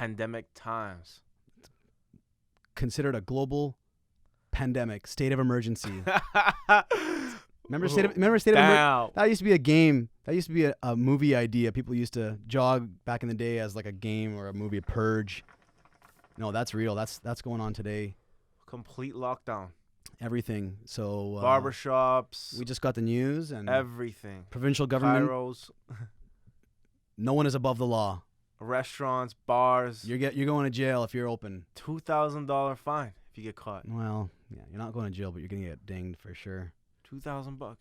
pandemic times. Considered a global pandemic, state of emergency. Remember state of emergency? That used to be a game. That used to be a movie idea. People used to jog back in the day as like a game or a movie, Purge. No, that's real. That's going on today. Complete lockdown. Everything. So barbershops. We just got the news and everything. Provincial government. Kairos. No one is above the law. Restaurants, bars. You're going to jail if you're open. $2,000 fine if you get caught. Well, yeah, you're not going to jail, but you're gonna get dinged for sure. $2,000.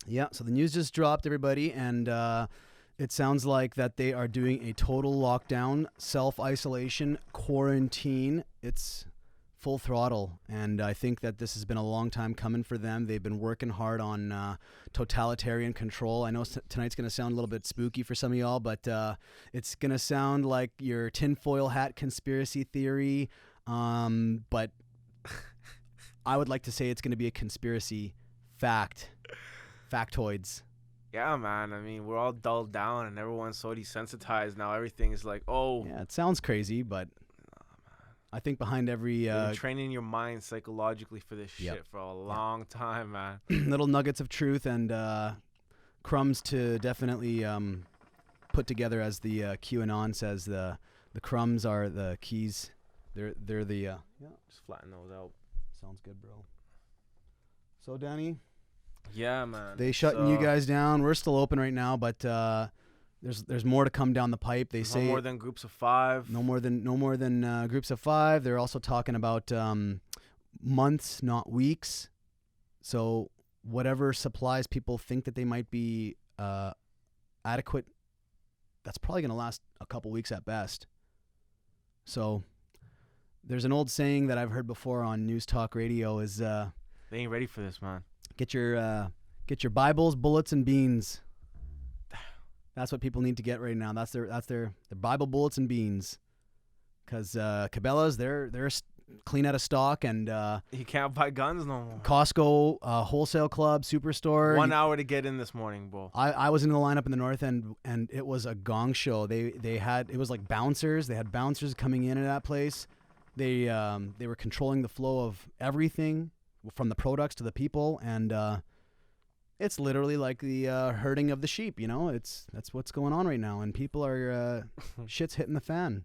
Yeah. So the news just dropped, everybody, and it sounds like that they are doing a total lockdown, self-isolation, quarantine. It's full throttle, and I think that this has been a long time coming for them. They've been working hard on totalitarian control. I know tonight's going to sound a little bit spooky for some of y'all, but it's going to sound like your tinfoil hat conspiracy theory, but I would like to say it's going to be a conspiracy factoids. Yeah, man. I mean, we're all dulled down, and everyone's so desensitized now. Everything is like, oh. Yeah, it sounds crazy, but I think behind every you're training your mind psychologically for this shit for a long time, man. Little nuggets of truth and crumbs to definitely put together, as the QAnon says. The crumbs are the keys. They're the just flatten those out. Sounds good, bro. So Danny, yeah, man. They shutting you guys down. We're still open right now, but there's more to come down the pipe. They say no more than groups of 5. No more than groups of 5. They're also talking about months, not weeks. So whatever supplies people think that they might be adequate, that's probably going to last a couple weeks at best. So there's an old saying that I've heard before on News Talk Radio is they ain't ready for this, man. Get your Bibles, bullets, and beans. That's what people need to get right now. That's their Bible, bullets, and beans. Because Cabela's, they're clean out of stock, and you can't buy guns no more. Costco, wholesale club, superstore. 1 hour to get in this morning, bro. I was in the lineup in the north end, and it was a gong show. They had, it was like bouncers. They had bouncers coming in at that place. They were controlling the flow of everything, from the products to the people, and it's literally like the herding of the sheep. You know, that's what's going on right now, and people are shit's hitting the fan.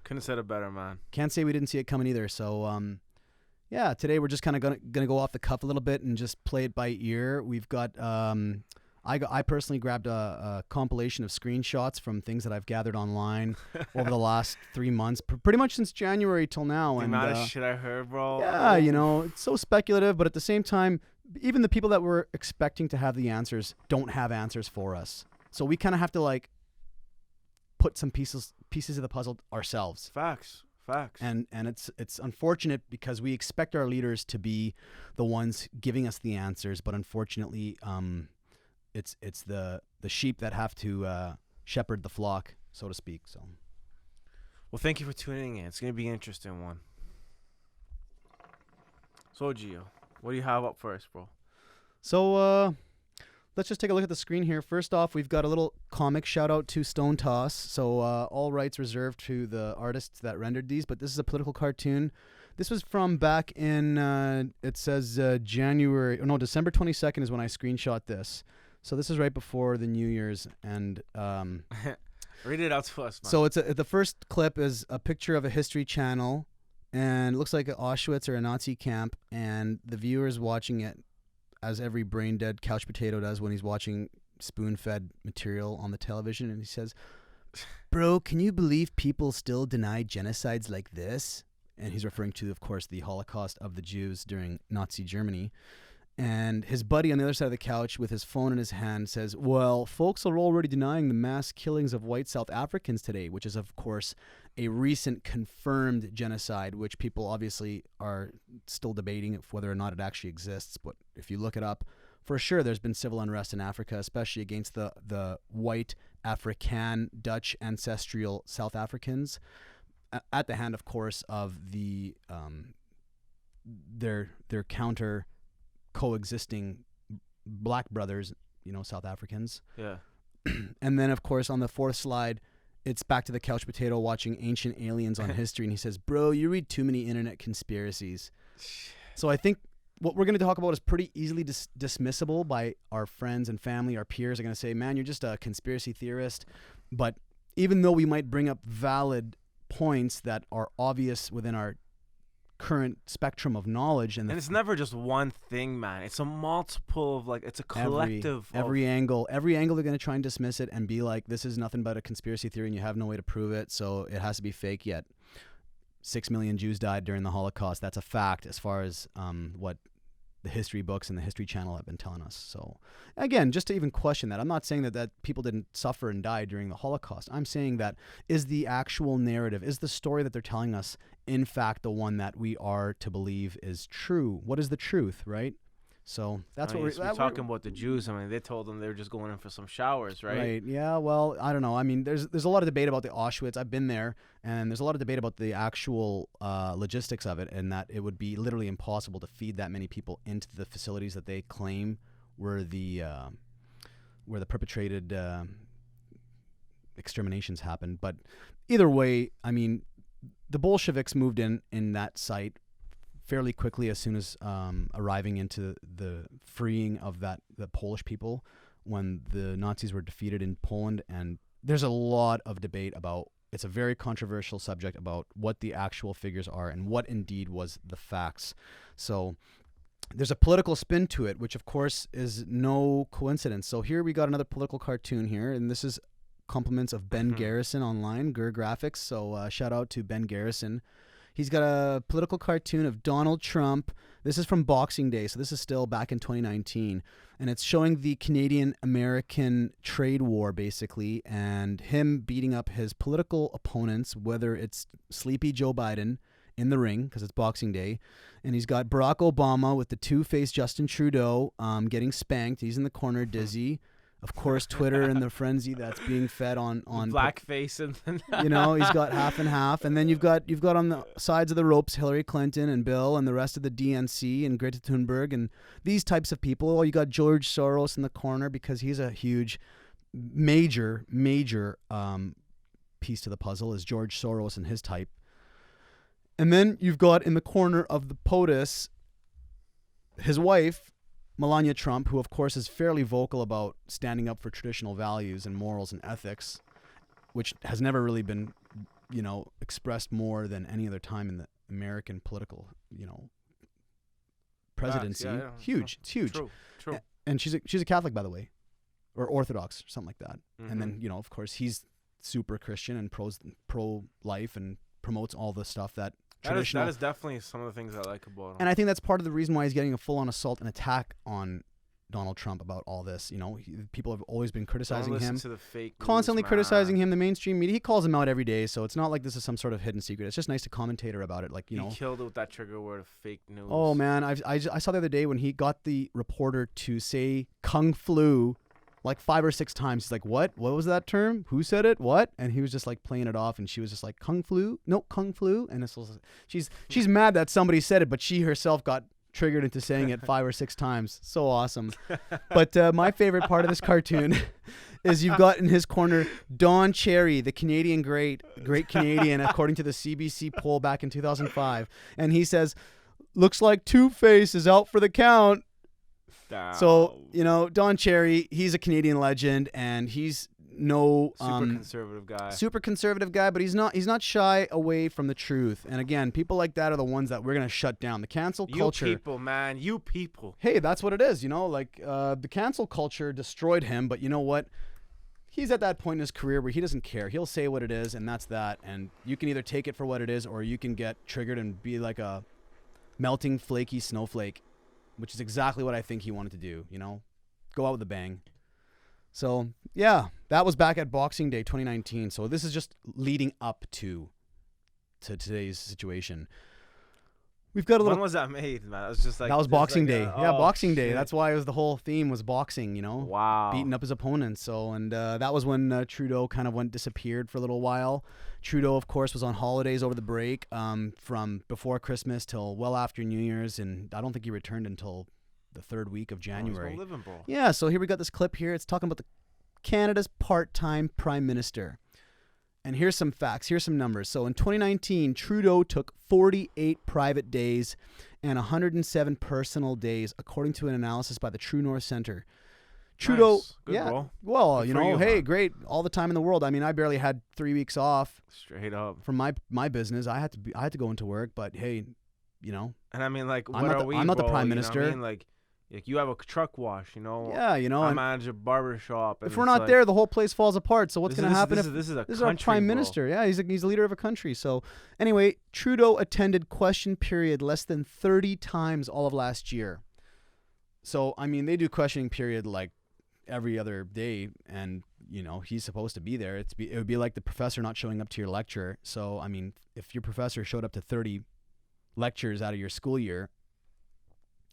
Couldn't have said it better, man. Can't say we didn't see it coming either. So yeah, today we're just kind of gonna go off the cuff a little bit and just play it by ear. We've got I personally grabbed a compilation of screenshots from things that I've gathered online over the last 3 months, pretty much since January till now. The amount of shit I heard, bro. Yeah, you know, it's so speculative, but at the same time, even the people that were expecting to have the answers don't have answers for us. So we kind of have to like put some pieces of the puzzle ourselves. Facts. And it's unfortunate because we expect our leaders to be the ones giving us the answers, but unfortunately, it's the sheep that have to shepherd the flock, so to speak. So, well, thank you for tuning in. It's gonna be an interesting one. So, Gio, what do you have up first, bro? So, let's just take a look at the screen here. First off, we've got a little comic shout out to Stone Toss. So, all rights reserved to the artists that rendered these, but this is a political cartoon. This was from back in, it says December 22nd is when I screenshot this. So this is right before the New Year's, and read it out to us, man. So the first clip is a picture of a History Channel, and it looks like an Auschwitz or a Nazi camp, and the viewer is watching it as every brain-dead couch potato does when he's watching spoon-fed material on the television, and he says, "Bro, can you believe people still deny genocides like this?" And he's referring to, of course, the Holocaust of the Jews during Nazi Germany. And his buddy on the other side of the couch with his phone in his hand says, "Well, folks are already denying the mass killings of white South Africans today," which is, of course, a recent confirmed genocide, which people obviously are still debating whether or not it actually exists. But if you look it up, for sure there's been civil unrest in Africa, especially against the white African Dutch ancestral South Africans, at the hand, of course, of the their counter coexisting black brothers, South Africans. Yeah. And then, of course, on the fourth slide it's back to the couch potato watching Ancient Aliens on history, and he says, bro, you read too many internet conspiracies. So I think what we're going to talk about is pretty easily dismissible by our friends and family. Our peers are going to say, man, you're just a conspiracy theorist. But even though we might bring up valid points that are obvious within our current spectrum of knowledge, and it's never just one thing, man. It's a multiple of, like, it's a collective every angle they're going to try and dismiss it and be like, this is nothing but a conspiracy theory and you have no way to prove it, so it has to be fake. Yet 6 million Jews died during the Holocaust. That's a fact as far as what the history books and the History Channel have been telling us. So again, just to even question that, I'm not saying that people didn't suffer and die during the Holocaust. I'm saying that is the actual narrative, is the story that they're telling us in fact the one that we are to believe is true? What is the truth, right? So that's what we're talking about. The Jews, I mean, they told them they were just going in for some showers, right? Right. Yeah. Well, I don't know. I mean, there's a lot of debate about the Auschwitz. I've been there, and there's a lot of debate about the actual logistics of it, and that it would be literally impossible to feed that many people into the facilities that they claim were the perpetrated exterminations happened. But either way, I mean, the Bolsheviks moved in that site fairly quickly as soon as arriving into the freeing of the Polish people when the Nazis were defeated in Poland. And there's a lot of debate about, it's a very controversial subject about what the actual figures are and what indeed was the facts. So there's a political spin to it, which of course is no coincidence. So here we got another political cartoon here, and this is compliments of Ben Garrison online, Gur Graphics. So shout out to Ben Garrison. He's got a political cartoon of Donald Trump. This is from Boxing Day, so this is still back in 2019. And it's showing the Canadian-American trade war, basically, and him beating up his political opponents, whether it's Sleepy Joe Biden in the ring, because it's Boxing Day. And he's got Barack Obama with the two-faced Justin Trudeau getting spanked. He's in the corner, dizzy. Of course, Twitter and the frenzy that's being fed on blackface, and you know, he's got half and half, and then you've got on the sides of the ropes Hillary Clinton and Bill and the rest of the DNC and Greta Thunberg and these types of people. Oh, you got George Soros in the corner because he's a huge, major piece to the puzzle is George Soros and his type. And then you've got in the corner of the POTUS his wife, Melania Trump, who of course is fairly vocal about standing up for traditional values and morals and ethics, which has never really been, expressed more than any other time in the American political, presidency. Yeah. Huge. It's huge. True. And she's a Catholic, by the way, or Orthodox, or something like that. Mm-hmm. And then, of course, he's super Christian and pro-life and promotes all the stuff that traditional. That is definitely some of the things I like about him. And I think that's part of the reason why he's getting a full-on assault and attack on Donald Trump about all this. People have always been criticizing him, to the fake constantly news, criticizing him. The mainstream media, he calls him out every day, so it's not like this is some sort of hidden secret. It's just nice to commentator about it, He killed it with that trigger word of fake news. Oh man, I saw the other day when he got the reporter to say "kung flu" like 5 or 6 times. He's like, what was that term? Who said it? What? And he was just like playing it off, and she was just like, kung flu? No, kung flu. And this was, she's mad that somebody said it, but she herself got triggered into saying it 5 or 6 times. So awesome. But my favorite part of this cartoon is you've got in his corner Don Cherry, the Canadian great Canadian, according to the CBC poll back in 2005. And he says, looks like Two-Face is out for the count. So, Don Cherry, he's a Canadian legend, and he's super conservative guy, but he's not shy away from the truth. And again, people like that are the ones that we're going to shut down. The cancel culture. You people, man. You people. Hey, that's what it is. The cancel culture destroyed him, but you know what? He's at that point in his career where he doesn't care. He'll say what it is, and that's that. And you can either take it for what it is, or you can get triggered and be like a melting, flaky snowflake, which is exactly what I think he wanted to do, go out with a bang. So, yeah, that was back at Boxing Day 2019. So this is just leading up to today's situation. We've got a little. When was that made, man? It was just like that was Boxing Day. Yeah, Boxing Day. Shit. That's why the whole theme was boxing. Wow. Beating up his opponents. So, and that was when Trudeau kind of disappeared for a little while. Trudeau, of course, was on holidays over the break, from before Christmas till well after New Year's, and I don't think he returned until the 3rd week of January. He's living, bro. Yeah. So here we got this clip here. It's talking about Canada's part-time prime minister. And here's some facts. Here's some numbers. So in 2019, Trudeau took 48 private days and 107 personal days, according to an analysis by the True North Center. Trudeau, Nice. Good, bro. well, Good you for know, you, hey, man. great, all the time in the world. I mean, I barely had 3 weeks off Straight up. from my business. I had to go into work, but hey, you know, And I mean, like, I'm what not are the- we, I'm not the bro? prime You know what minister. I mean? Like you have a truck wash, you know? yeah, you know, I and manage a barber shop. And if we're it's not like, there, the whole place falls apart. So what's this going to is- happen this if is, this is a this is our country, prime bro. minister? Yeah, he's a leader of a country. So anyway, Trudeau attended question period less than 30 times all of last year. So I mean, they do questioning period like every other day, and you know he's supposed to be there. It would be like the professor not showing up to your lecture. So I mean, if your professor showed up to 30 lectures out of your school year,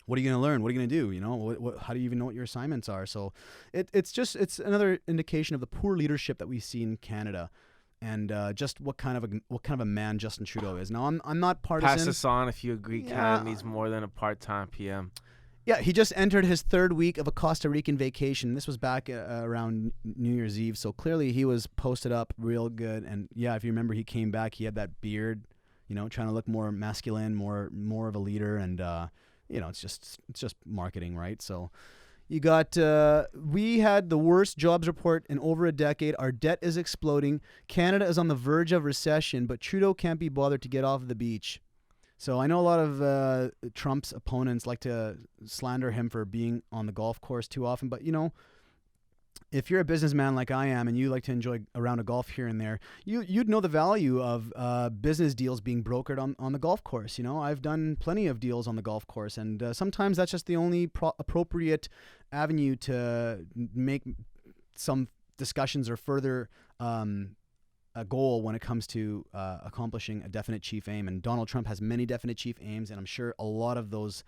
what are you going to learn? What are you going to do? You know, how do you even know what your assignments are? So it's another indication of the poor leadership that we see in Canada, and just what kind of a man Justin Trudeau is. Now I'm not partisan. Pass this on if you agree Yeah. Canada needs more than a part-time PM. Yeah, he just entered his 3rd week of a Costa Rican vacation. This was back around New Year's Eve, so clearly he was posted up real good. And yeah, if you remember, he came back. He had that beard, you know, trying to look more masculine, more of a leader, and you know, it's just marketing, right? So you got we had the worst jobs report in over a decade. Our debt is exploding. Canada is on the verge of recession, but Trudeau can't be bothered to get off the beach. So I know a lot of Trump's opponents like to slander him for being on the golf course too often. But, you know, if you're a businessman like I am and you like to enjoy a round of golf here and there, you'd know the value of business deals being brokered on the golf course. You know, I've done plenty of deals on the golf course, and sometimes that's just the only appropriate avenue to make some discussions or further a goal when it comes to accomplishing a definite chief aim. And Donald Trump has many definite chief aims, and I'm sure a lot of those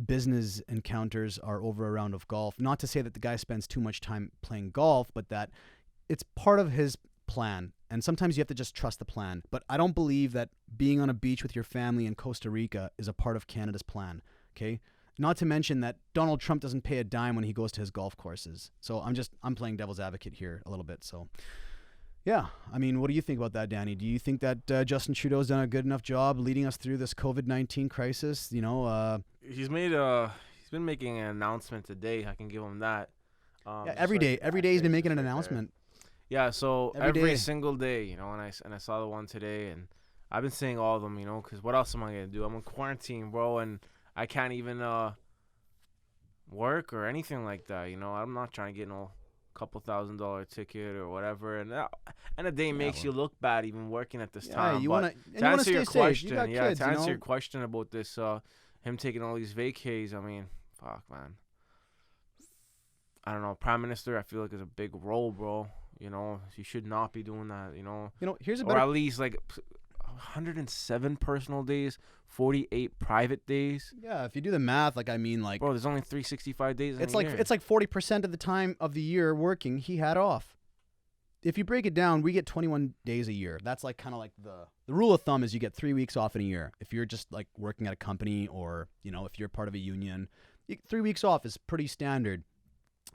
business encounters are over a round of golf. Not to say that the guy spends too much time playing golf, but that it's part of his plan. And sometimes you have to just trust the plan. But I don't believe that being on a beach with your family in Costa Rica is a part of Canada's plan. Okay? Not to mention that Donald Trump doesn't pay a dime when he goes to his golf courses. So I'm playing devil's advocate here a little bit. So yeah, I mean, what do you think about that, Danny? Do you think that Justin Trudeau's done a good enough job leading us through this COVID-19 crisis? You know, He's been making an announcement today. I can give him that. yeah, every day he's been making an announcement. Yeah, so Every every day. single day, you know, and I saw the one today, and I've been seeing all of them, you know, because what else am I gonna do? I'm in quarantine, bro, and I can't even work or anything like that. You know, I'm not trying to get no couple $1,000 ticket or whatever, and a day makes you look bad even working at this time. You But want to answer your stay safe. You question, got kids, to you answer know? your question about this, him taking all these vacays, I mean, fuck, man. I don't know, Prime Minister, I feel like is a big role, bro. You know, he should not be doing that. You know, Here's a or better. at least like 107 personal days, 48 private days. Yeah, if you do the math, like I mean, like Bro, there's only 365 days in it's a like year. it's like 40% of the time of the year working he had off. If you break it down, we get 21 days a year. That's like kind of like the rule of thumb is you get 3 weeks off in a year. If you're just like working at a company or, you know, if you're part of a union, 3 weeks off is pretty standard.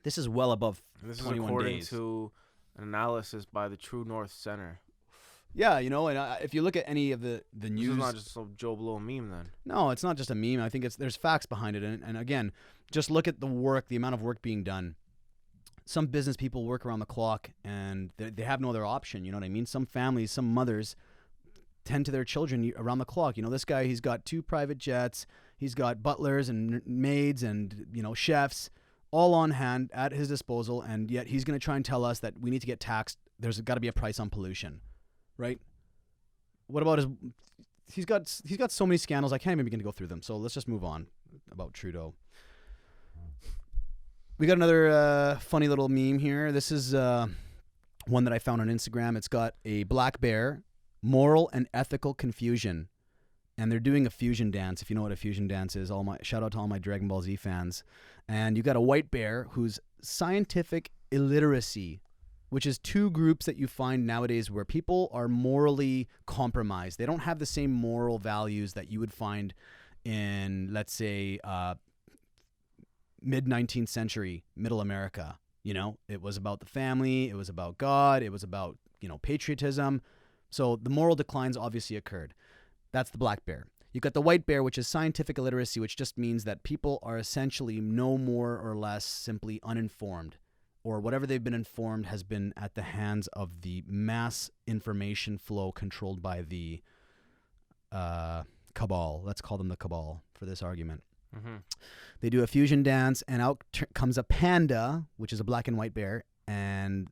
This is well above This is 21 according days. to an analysis by the True North Center. Yeah, you know, and if you look at any of the This news, is not just some Joe Blow meme then. no, it's not just a meme. I think there's facts behind it, and again, just look at the amount of work being done. Some business people work around the clock, and they have no other option. You know what I mean? Some families, some mothers tend to their children around the clock. You know, this guy, he's got 2 private jets, he's got butlers and maids and, you know, chefs all on hand at his disposal, and yet he's going to try and tell us that we need to get taxed. There's got to be a price on pollution, right? What about he's got so many scandals, I can't even begin to go through them. So let's just move on about Trudeau. We got another funny little meme here. This is one that I found on Instagram. It's got a black bear, moral and ethical confusion, and they're doing a fusion dance. If you know what a fusion dance is, shout out to all my Dragon Ball Z fans. And you got a white bear who's scientific illiteracy, which is 2 groups that you find nowadays where people are morally compromised. They don't have the same moral values that you would find in, let's say, mid-19th century middle America. You know, it was about the family, it was about God, it was about patriotism. So the moral declines obviously occurred. That's the black bear. You've got the white bear, which is scientific illiteracy, which just means that people are essentially no more or less simply uninformed, or whatever they've been informed has been at the hands of the mass information flow controlled by the cabal. Let's call them the cabal for this argument. Mm-hmm. They do a fusion dance, and out comes a panda, which is a black and white bear, and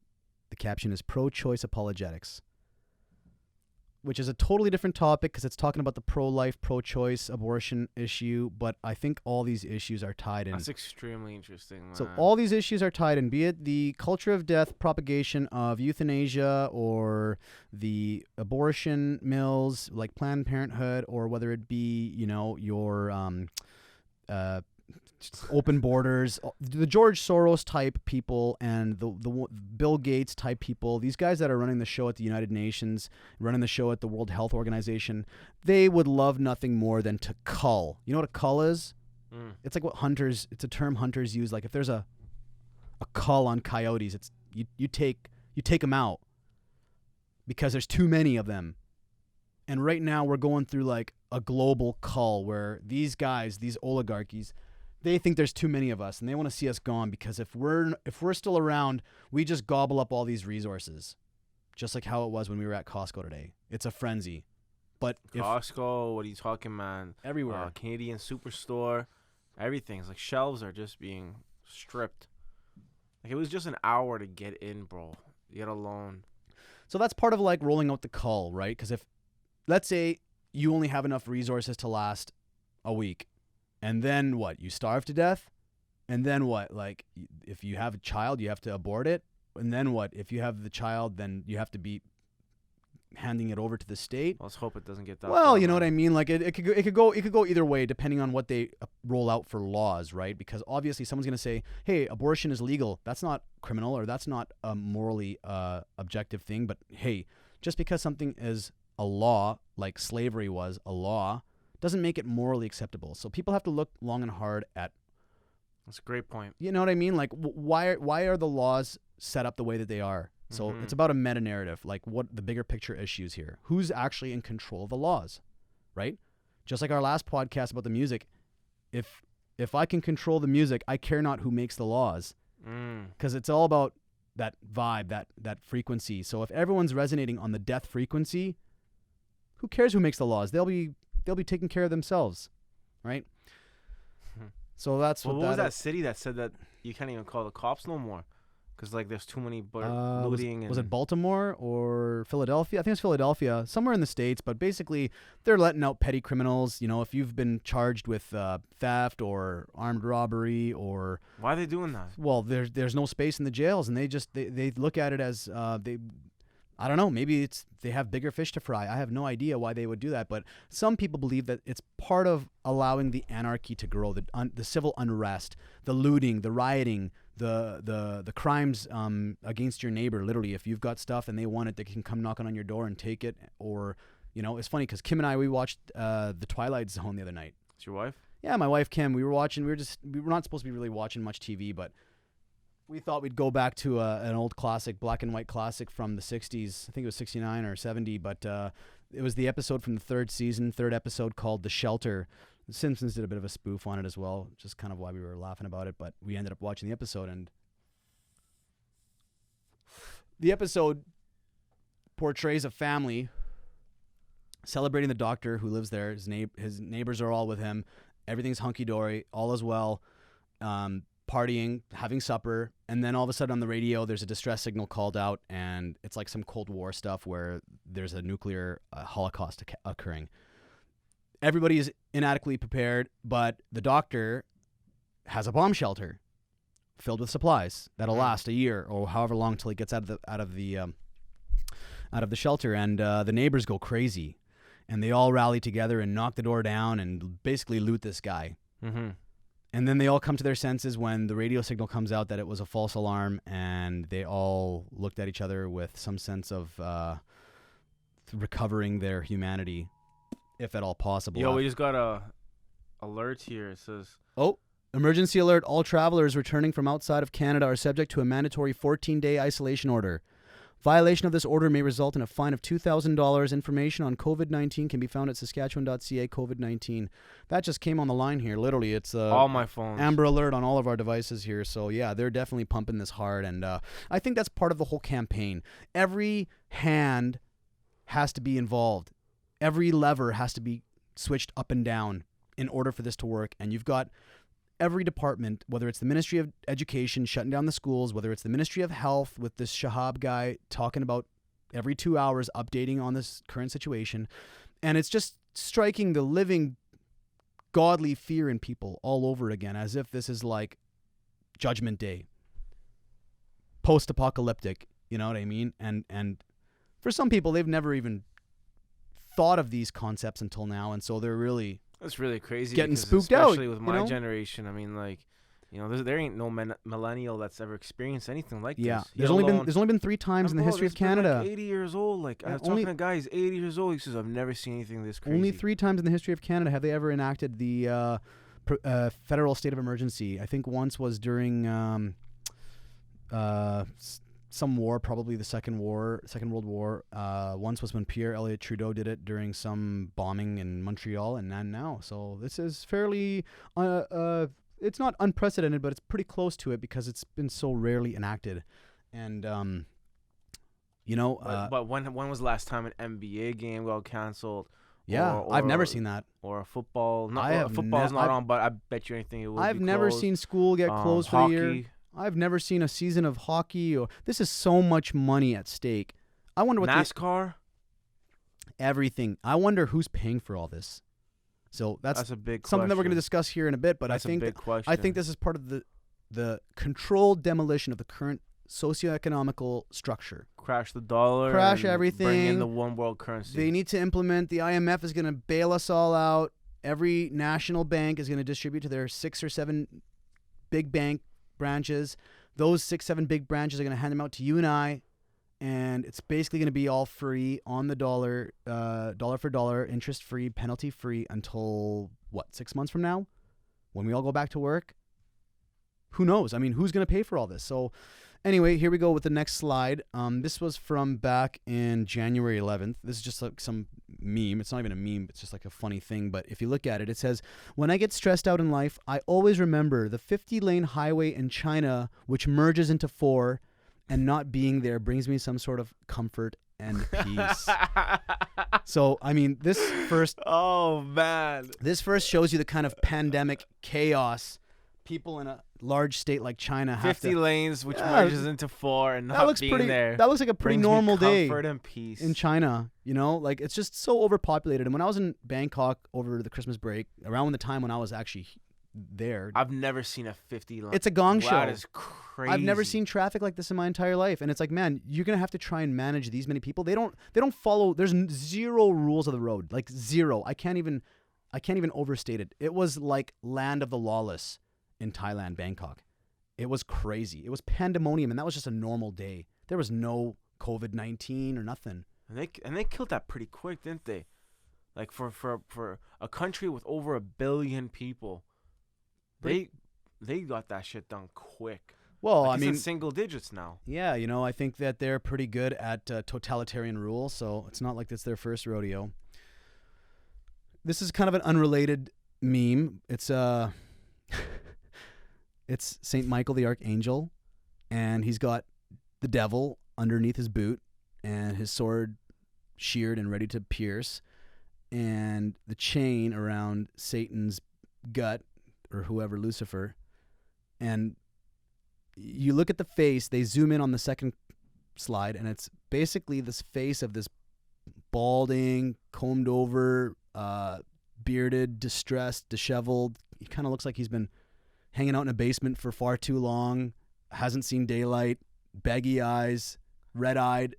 the caption is pro-choice apologetics, which is a totally different topic because it's talking about the pro-life, pro-choice abortion issue, but I think all these issues are tied in. That's extremely interesting, man. So all these issues are tied in, be it the culture of death, propagation of euthanasia, or the abortion mills like Planned Parenthood, or whether it be, your open borders, the George Soros type people and the Bill Gates type people, these guys that are running the show at the United Nations, running the show at the World Health Organization, they would love nothing more than to cull. You know what a cull is? It's like it's a term hunters use. Like if there's a cull on coyotes, it's you take them out because there's too many of them. And right now we're going through like a global cull where these guys, these oligarchies, they think there's too many of us and they want to see us gone because if we're still around, we just gobble up all these resources. Just like how it was when we were at Costco today. It's a frenzy. But Costco, what are you talking, man? Everywhere. Canadian Superstore, everything's like shelves are just being stripped. Like it was just an hour to get in, bro. Yet alone. So that's part of like rolling out the cull, right? Because if, let's say you only have enough resources to last a week. And then what? You starve to death? And then what? Like, if you have a child, you have to abort it? And then what? If you have the child, then you have to be handing it over to the state? Let's hope it doesn't get that well, far, you know man. what I mean? Like, it could go either way depending on what they roll out for laws, right? Because obviously someone's going to say, hey, abortion is legal. That's not criminal, or that's not a morally objective thing. But hey, just because something is a law, like slavery was a law, doesn't make it morally acceptable. So people have to look long and hard at. That's a great point. You know what I mean? Like, why are the laws set up the way that they are? So it's about a meta narrative. Like, what the bigger picture issues here? Who's actually in control of the laws, right? Just like our last podcast about the music. If I can control the music, I care not who makes the laws, because it's all about that vibe, that frequency. So if everyone's resonating on the death frequency, who cares who makes the laws? They'll be taking care of themselves, right? So that's what was that city that said that you can't even call the cops no more because like there's too many looting? Was it Baltimore or Philadelphia? I think it's Philadelphia, somewhere in the States. But basically, they're letting out petty criminals. If you've been charged with theft or armed robbery or why are they doing that? Well, there's no space in the jails, and they look at it as I don't know. Maybe they have bigger fish to fry. I have no idea why they would do that, but some people believe that it's part of allowing the anarchy to grow, the civil unrest, the looting, the rioting, the crimes against your neighbor. Literally, if you've got stuff and they want it, they can come knocking on your door and take it. Or, it's funny because Kim and I, we watched The Twilight Zone the other night. It's your wife? Yeah, my wife Kim. We were not supposed to be really watching much TV, but we thought we'd go back to an old classic, black and white classic from the 60s. I think it was 69 or 70, but it was the episode from the third episode called The Shelter. The Simpsons did a bit of a spoof on it as well, just kind of why we were laughing about it, but we ended up watching the episode, and the episode portrays a family celebrating the doctor who lives there. His neighbors are all with him. Everything's hunky-dory. All is well. Partying, having supper, and then all of a sudden on the radio there's a distress signal called out, and it's like some Cold War stuff where there's a nuclear holocaust occurring. Everybody is inadequately prepared, but the doctor has a bomb shelter filled with supplies that'll last a year or however long till he gets out of the shelter, and the neighbors go crazy, and they all rally together and knock the door down and basically loot this guy. And then they all come to their senses when the radio signal comes out that it was a false alarm, and they all looked at each other with some sense of recovering their humanity, if at all possible. Yo, we just got a alert here. It says, "Oh, emergency alert. All travelers returning from outside of Canada are subject to a mandatory 14-day isolation order. Violation of this order may result in a fine of $2,000. Information on COVID-19 can be found at Saskatchewan.ca COVID-19. That just came on the line here. Literally, it's all my phones. Amber Alert on all of our devices here. So, yeah, they're definitely pumping this hard. And I think that's part of the whole campaign. Every hand has to be involved. Every lever has to be switched up and down in order for this to work. And you've got every department, whether it's the Ministry of Education shutting down the schools, whether it's the Ministry of Health with this Shahab guy talking about every 2 hours updating on this current situation. And it's just striking the living godly fear in people all over again, as if this is like Judgment Day, post-apocalyptic, you know what I mean? And for some people, they've never even thought of these concepts until now, and so they're really... That's really crazy. Getting because spooked out, especially with my generation. I mean, like, you know, there ain't no millennial that's ever experienced anything like this. There's only been 3 times in the history of Canada. Like 80 years old. Like, I was talking to a guy, he's 80 years old. He says, I've never seen anything this crazy. Only 3 times in the history of Canada have they ever enacted the federal state of emergency. I think once was during some war, probably the Second World War. Once was when Pierre Elliott Trudeau did it during some bombing in Montreal, and now. So this is fairly, it's not unprecedented, but it's pretty close to it because it's been so rarely enacted. And, you know. But when was the last time an NBA game got canceled? Yeah, I've never seen that. Or a football. Football's not on, but I bet you anything it will be I've never seen school get closed for the year. I've never seen a season of hockey. This is so much money at stake. I wonder what NASCAR? Everything. I wonder who's paying for all this. So that's a big something question. that we're going to discuss here in a bit. But that's I think a big question. I think this is part of the controlled demolition of the current socioeconomical structure. Crash the dollar. Crash and everything. Bring in the one world currency. They need to implement. The IMF is going to bail us all out. Every national bank is going to distribute to their 6 or 7 big bank branches. Those 6, 7 big branches are going to hand them out to you and I, and it's basically going to be all free on the dollar for dollar, interest-free, penalty-free until, 6 months from now? When we all go back to work? Who knows? I mean, who's going to pay for all this? So anyway, here we go with the next slide. This was from back in January 11th. This is just like some meme. It's not even a meme. It's just like a funny thing. But if you look at it, it says, when I get stressed out in life, I always remember the 50-lane highway in China, which merges into 4, and not being there brings me some sort of comfort and peace. So, I mean, this first... Oh, man. This first shows you the kind of pandemic chaos people in a large state like China have 50 lanes, which merges into 4, and not being there. That looks like a pretty normal day comfort and peace in China. You know, like it's just so overpopulated. And when I was in Bangkok over the Christmas break, around the time when I was actually there, I've never seen a 50 line. It's a gong show. That is crazy. I've never seen traffic like this in my entire life. And it's like, man, you're gonna have to try and manage these many people. They don't follow. There's 0 rules of the road, like 0. I can't even overstate it. It was like land of the lawless in Thailand, Bangkok. It was crazy. It was pandemonium, and that was just a normal day. There was no COVID-19 or nothing. And they killed that pretty quick, didn't they? Like for a country with over 1 billion people, they got that shit done quick. Well, like I mean, in single digits now. Yeah, you know, I think that they're pretty good at totalitarian rule, so it's not like it's their first rodeo. This is kind of an unrelated meme. It's It's St. Michael the Archangel, and he's got the devil underneath his boot and his sword sheared and ready to pierce, and the chain around Satan's gut, or whoever, Lucifer. And you look at the face, they zoom in on the second slide, and it's basically this face of this balding, combed over, bearded, distressed, disheveled. He kind of looks like he's been hanging out in a basement for far too long, hasn't seen daylight, baggy eyes, red-eyed,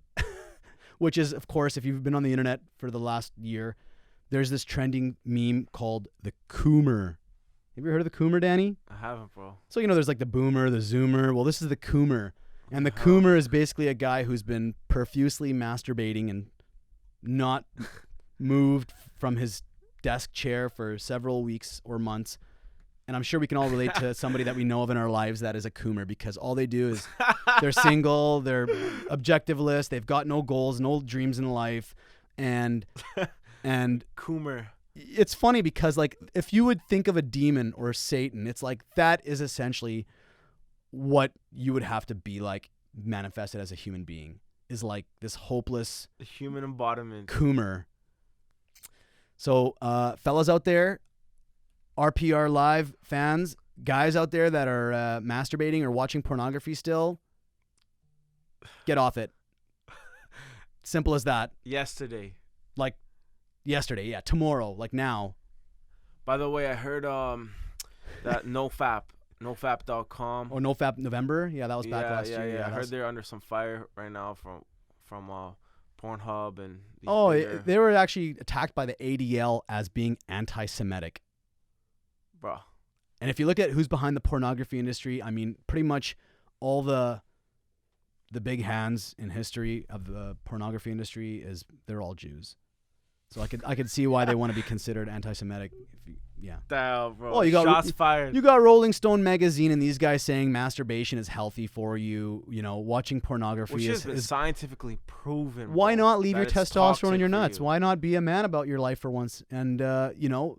which is, of course, if you've been on the internet for the last year, there's this trending meme called the Coomer. Have you heard of the Coomer, Danny? I haven't, bro. So, you know, there's like the boomer, the zoomer. Well, this is the Coomer. And the Coomer is basically a guy who's been profusely masturbating and not moved from his desk chair for several weeks or months. And I'm sure we can all relate to somebody that we know of in our lives that is a Coomer, because all they do is they're single, they're objectiveless, they've got no goals, no dreams in life, and Coomer. It's funny because, like, if you would think of a demon or Satan, it's like that is essentially what you would have to be like manifested as a human being, is like this hopeless The human embodiment. Coomer. So, fellas out there, RPR Live fans, guys out there that are masturbating or watching pornography still, get off it. Simple as that. Yesterday. Like yesterday, yeah. Tomorrow, like now. By the way, I heard that nofap.com. Or NoFap November? Yeah, that was back last year. Yeah. I heard they're under some fire right now from Pornhub and. They were actually attacked by the ADL as being anti-Semitic. Bro. And if you look at who's behind the pornography industry, I mean, pretty much all the big hands in history of the pornography industry they're all Jews. So I could see why they want to be considered anti-Semitic. Yeah. Damn, bro. Oh, you got shots fired. You got Rolling Stone magazine and these guys saying masturbation is healthy for you. You know, watching pornography Which is scientifically proven. Why not leave your testosterone in your nuts? You. Why not be a man about your life for once? And you know,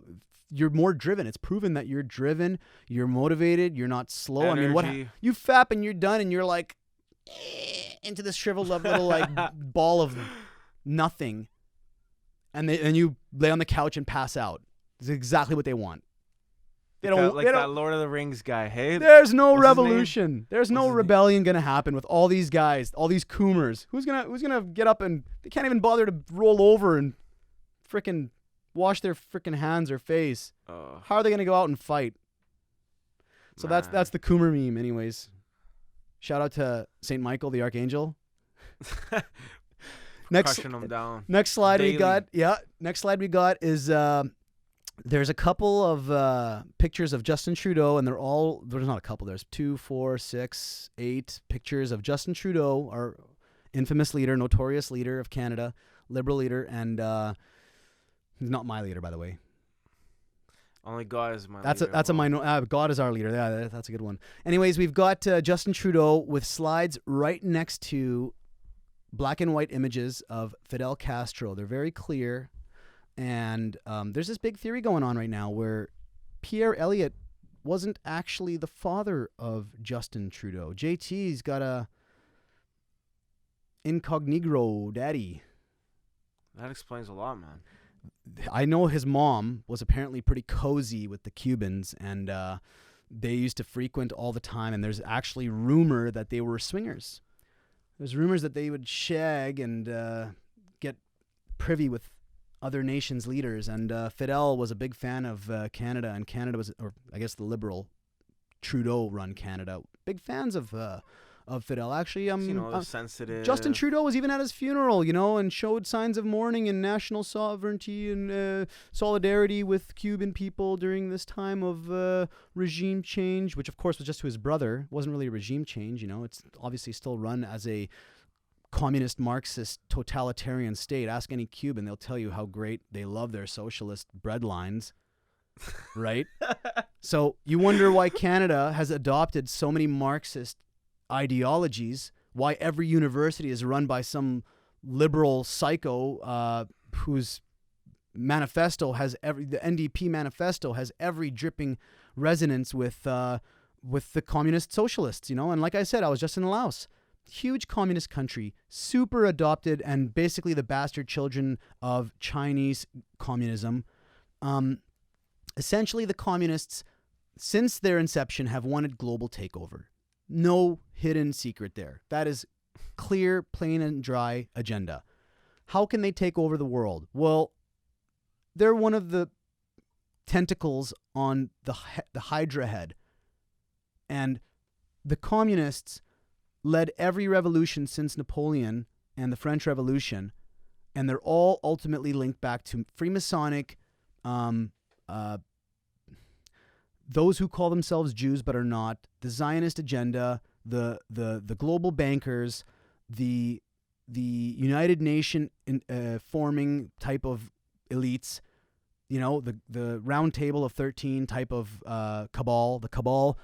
you're more driven. It's proven that you're driven. You're motivated. You're not slow. Energy. I mean, what you fap and you're done, and you're like into this shriveled up little like ball of nothing. And you lay on the couch and pass out. It's exactly what they want. They don't that Lord of the Rings guy. Hey, there's no revolution. There's no rebellion gonna happen with all these guys, all these Coomers. Who's gonna get up and they can't even bother to roll over and frickin' wash their frickin' hands or face. How are they gonna go out and fight? So that's the Coomer meme, anyways. Shout out to Saint Michael the Archangel. Crushing them down. Next slide daily. we got. Yeah, next slide we got is there's a couple of pictures of Justin Trudeau, and there's not a couple. There's 2, 4, 6, 8 pictures of Justin Trudeau, our infamous leader, notorious leader of Canada, liberal leader, and he's not my leader, by the way. Only God is my leader. God is our leader. Yeah, that's a good one. Anyways, we've got Justin Trudeau with slides right next to black and white images of Fidel Castro. They're very clear. And there's this big theory going on right now where Pierre Elliott wasn't actually the father of Justin Trudeau. JT's got a incognito daddy. That explains a lot, man. I know his mom was apparently pretty cozy with the Cubans, and they used to frequent all the time, and there's actually rumor that they were swingers. There's rumors that they would shag and get privy with other nations' leaders, and Fidel was a big fan of Canada, and Canada was, or I guess the liberal Trudeau-run Canada, big fans of Fidel. Actually, sensitive. Justin Trudeau was even at his funeral, and showed signs of mourning and national sovereignty and solidarity with Cuban people during this time of regime change, which of course was just to his brother. It wasn't really a regime change, It's obviously still run as a communist, Marxist, totalitarian state. Ask any Cuban, they'll tell you how great they love their socialist bread lines, right? So you wonder why Canada has adopted so many Marxist ideologies, why every university is run by some liberal psycho whose manifesto has the NDP manifesto has every dripping resonance with the communist socialists, And like I said, I was just in Laos. Huge communist country, super adopted, and basically the bastard children of Chinese communism. Essentially, the communists, since their inception, have wanted global takeover. No hidden secret there. That is clear, plain and dry agenda. How can they take over the world? Well, they're one of the tentacles on the Hydra head. And the communists led every revolution since Napoleon and the French Revolution, and they're all ultimately linked back to Freemasonic, those who call themselves Jews but are not, the Zionist agenda, the global bankers, the United Nation forming type of elites, the round table of 13 type of cabal. The cabal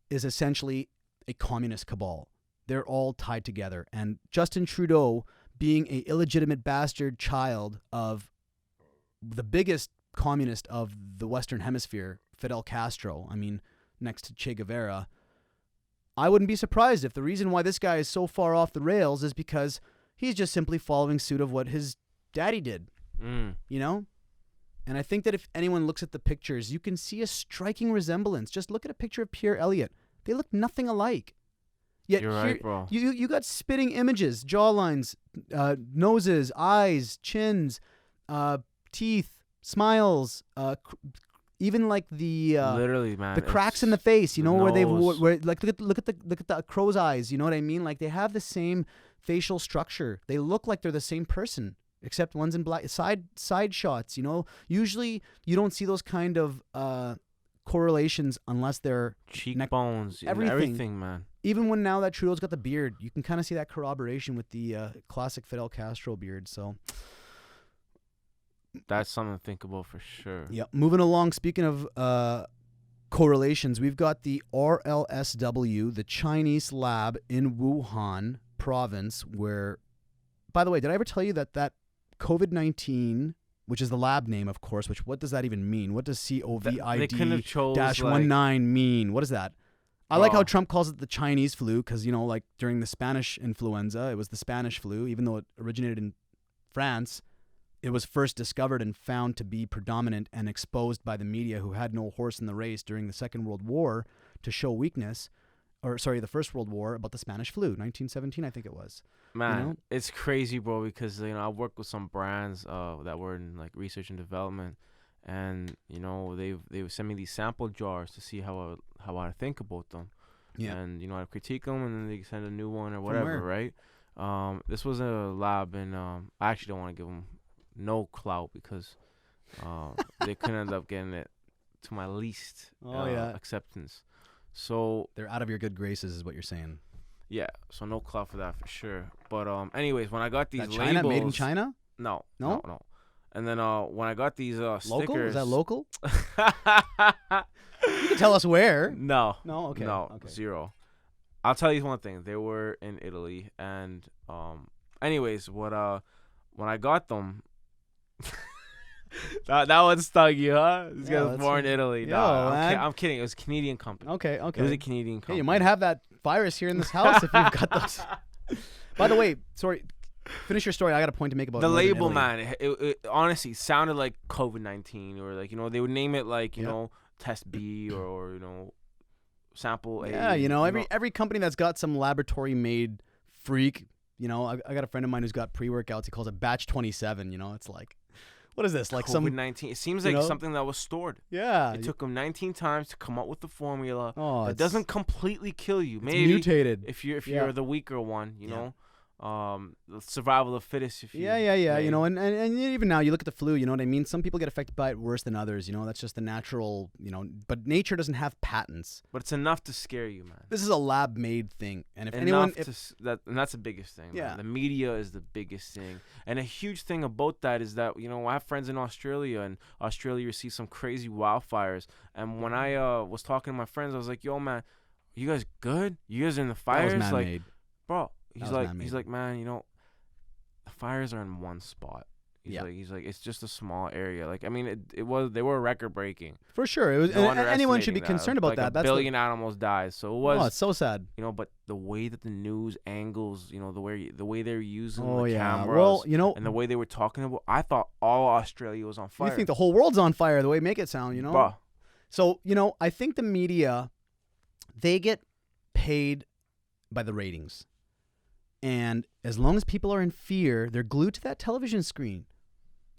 is essentially a communist cabal. They're all tied together. And Justin Trudeau, being a illegitimate bastard child of the biggest communist of the Western Hemisphere, Fidel Castro, I mean, next to Che Guevara, I wouldn't be surprised if the reason why this guy is so far off the rails is because he's just simply following suit of what his daddy did, you know? And I think that if anyone looks at the pictures, you can see a striking resemblance. Just look at a picture of Pierre Elliott. They look nothing alike. Yet You're right, bro. You got spitting images, jawlines, noses, eyes, chins, teeth, smiles, even like the literally, man, the cracks in the face, you know, where they've nose. where like look at the crow's eyes, you know what I mean? Like they have the same facial structure. They look like they're the same person, except one's in black. Side shots, you know. Usually you don't see those kind of correlations unless they're cheekbones, everything, man. Even when now that Trudeau's got the beard, you can kind of see that corroboration with the classic Fidel Castro beard. So that's something to think about for sure. Yeah. Moving along, speaking of correlations, we've got the RLSW, the Chinese lab in Wuhan province, where, by the way, did I ever tell you that COVID-19, which is the lab name, of course, which what does that even mean? What does COVID-19 mean? What is that? I like how Trump calls it the Chinese flu because, you know, like during the Spanish influenza, it was the Spanish flu, even though it originated in France. It was first discovered and found to be predominant and exposed by the media who had no horse in the race during the Second World War to show weakness. The First World War about the Spanish flu, 1917, I think it was. Man, you know? It's crazy, bro, because, you know, I work with some brands that were in, like, research and development. And, you know, they would send me these sample jars to see how I think about them. Yeah. And, you know, I critique them, and then they send a new one or whatever, right? This was a lab, and I actually don't want to give them no clout because they could end up getting it to my least acceptance. So they're out of your good graces is what you're saying. Yeah, so no clout for that for sure. But anyways, when I got these China, labels... made in China? No. And then when I got these stickers... Local? Is that local? You can tell us where. No. No? Okay. No, okay. Zero. I'll tell you one thing. They were in Italy. And anyways, when I got them... that one stung you, huh? This guy was born in Italy. Yo, no, man. I'm kidding. It was a Canadian company. Okay. It was a Canadian company. Hey, you might have that virus here in this house if you've got those. By the way, sorry. Finish your story. I got a point to make about the Northern label, Italy. man. It honestly sounded like COVID-19 or like, you know, they would name it like, you know, test B or you know, sample A. Yeah, you know, every company that's got some laboratory made freak, you know, I got a friend of mine who's got pre-workouts. He calls it batch 27, you know. It's like, what is this? Like COVID-19. It seems like something that was stored. Yeah. It took them 19 times to come up with the formula. Oh, it doesn't completely kill you. Maybe mutated. If you're the weaker one, you know. The survival of the fittest. If you you know, and even now you look at the flu, you know what I mean? Some people get affected by it worse than others, you know. That's just the natural, you know, but nature doesn't have patents. But it's enough to scare you, man. This is a lab made thing. And if and that's the biggest thing, man. Yeah. The media is the biggest thing. And a huge thing about that is that, you know, I have friends in Australia, and Australia receives some crazy wildfires. And when I was talking to my friends, I was like, yo, man, you guys good? You guys are in the fires? That was man-made. Bro, he's like, man, you know, the fires are in one spot. He's like, it's just a small area. Like, I mean, they were record breaking. For sure. It was, and anyone should be concerned about that. That's a billion animals died. So it was. Oh, it's so sad. You know, but the way that the news angles, you know, the way they're using the cameras, well, you know, and the way they were talking about, I thought all Australia was on fire. You think the whole world's on fire the way they make it sound, you know? Bruh. So, you know, I think the media, they get paid by the ratings. And as long as people are in fear, they're glued to that television screen.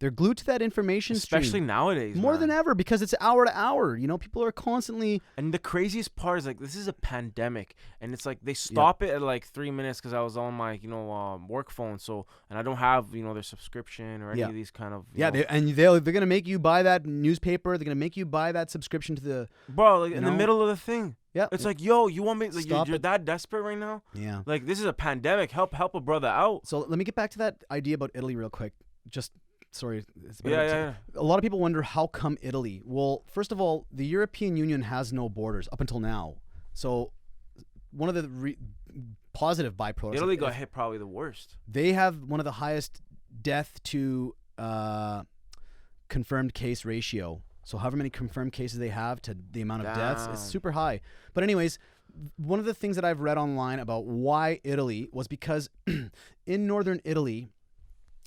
They're glued to that information stream. Especially nowadays, more man. than ever, because it's hour to hour. You know, people are constantly... And the craziest part is, like, this is a pandemic. And it's like they stop it at, like, 3 minutes because I was on my, you know, work phone. So, and I don't have, you know, their subscription or any of these kind of... they're going to make you buy that newspaper. They're going to make you buy that subscription to the... Bro, like, in the middle of the thing. Yeah. It's like, yo, you want me... Like, you're that desperate right now? Yeah. Like, this is a pandemic. Help a brother out. So let me get back to that idea about Italy real quick. Just... sorry. Yeah. A lot of people wonder how come Italy. Well, first of all, the European Union has no borders up until now. So one of the positive byproducts. Italy got hit probably the worst. They have one of the highest death to confirmed case ratio. So however many confirmed cases they have to the amount of deaths, it's super high. But anyways, one of the things that I've read online about why Italy was because in northern Italy,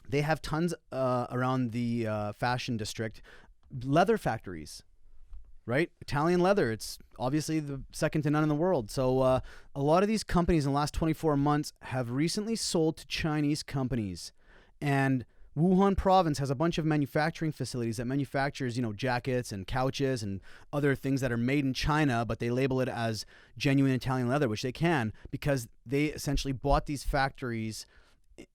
they have tons around the fashion district, leather factories, right? Italian leather. It's obviously the second to none in the world. So a lot of these companies in the last 24 months have recently sold to Chinese companies. And Wuhan province has a bunch of manufacturing facilities that manufactures, jackets and couches and other things that are made in China, but they label it as genuine Italian leather, which they can because they essentially bought these factories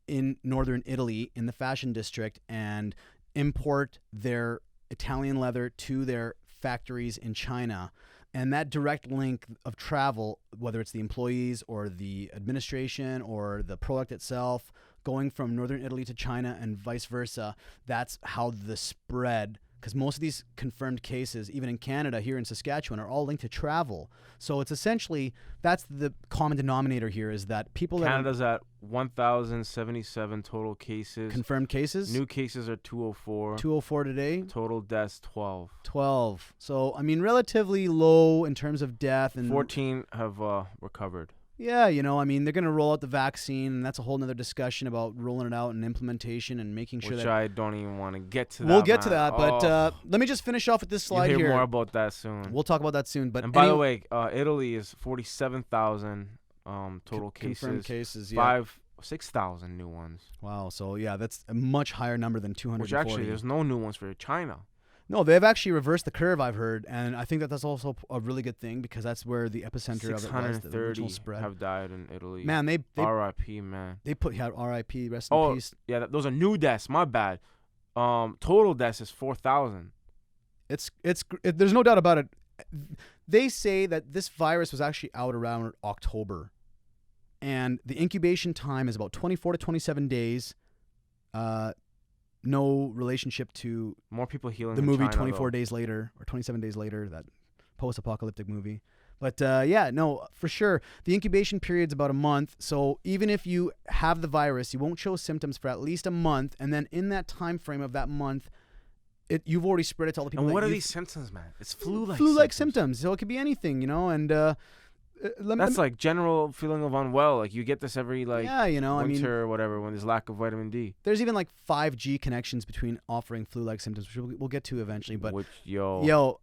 in northern Italy in the fashion district and import their Italian leather to their factories in China. And that direct link of travel, whether it's the employees or the administration or the product itself, going from northern Italy to China and vice versa, that's how the spread, because most of these confirmed cases, even in Canada, here in Saskatchewan, are all linked to travel. So it's essentially, that's the common denominator here is that people Canada's at 1,077 total cases. Confirmed cases? New cases are 204. 204 today? Total deaths, 12. 12. So, I mean, relatively low in terms of death. And 14 have recovered. Yeah, they're going to roll out the vaccine, and that's a whole nother discussion about rolling it out and implementation and making sure Which that... I don't even want to get to that, We'll get to that, but let me just finish off with this slide You'll here. hear more about that soon. We'll talk about that soon. But and by the way, Italy is 47,000 total cases. Confirmed cases, yeah. 6,000 new ones. Wow, so yeah, that's a much higher number than 240. Which actually, there's no new ones for China. No, they've actually reversed the curve, I've heard, and I think that that's also a really good thing because that's where the epicenter of it was, the original spread. Have died in Italy. Man, they R.I.P. Man. They put R.I.P. Rest in peace. Yeah, those are new deaths. My bad. Total deaths is 4,000. There's no doubt about it. They say that this virus was actually out around October, and the incubation time is about 24 to 27 days. No relationship to more people healing the movie China, 24 days later or 27 days later, that post-apocalyptic movie. But yeah, no, for sure. The incubation period's about a month. So even if you have the virus, you won't show symptoms for at least a month. And then in that time frame of that month, you've already spread it to all the people. And what are these symptoms, man? It's flu-like symptoms. So it could be anything, and... that's like general feeling of unwell. Like you get this every winter or whatever when there's lack of vitamin D. There's even like 5G connections between offering flu-like symptoms, which we'll get to eventually. But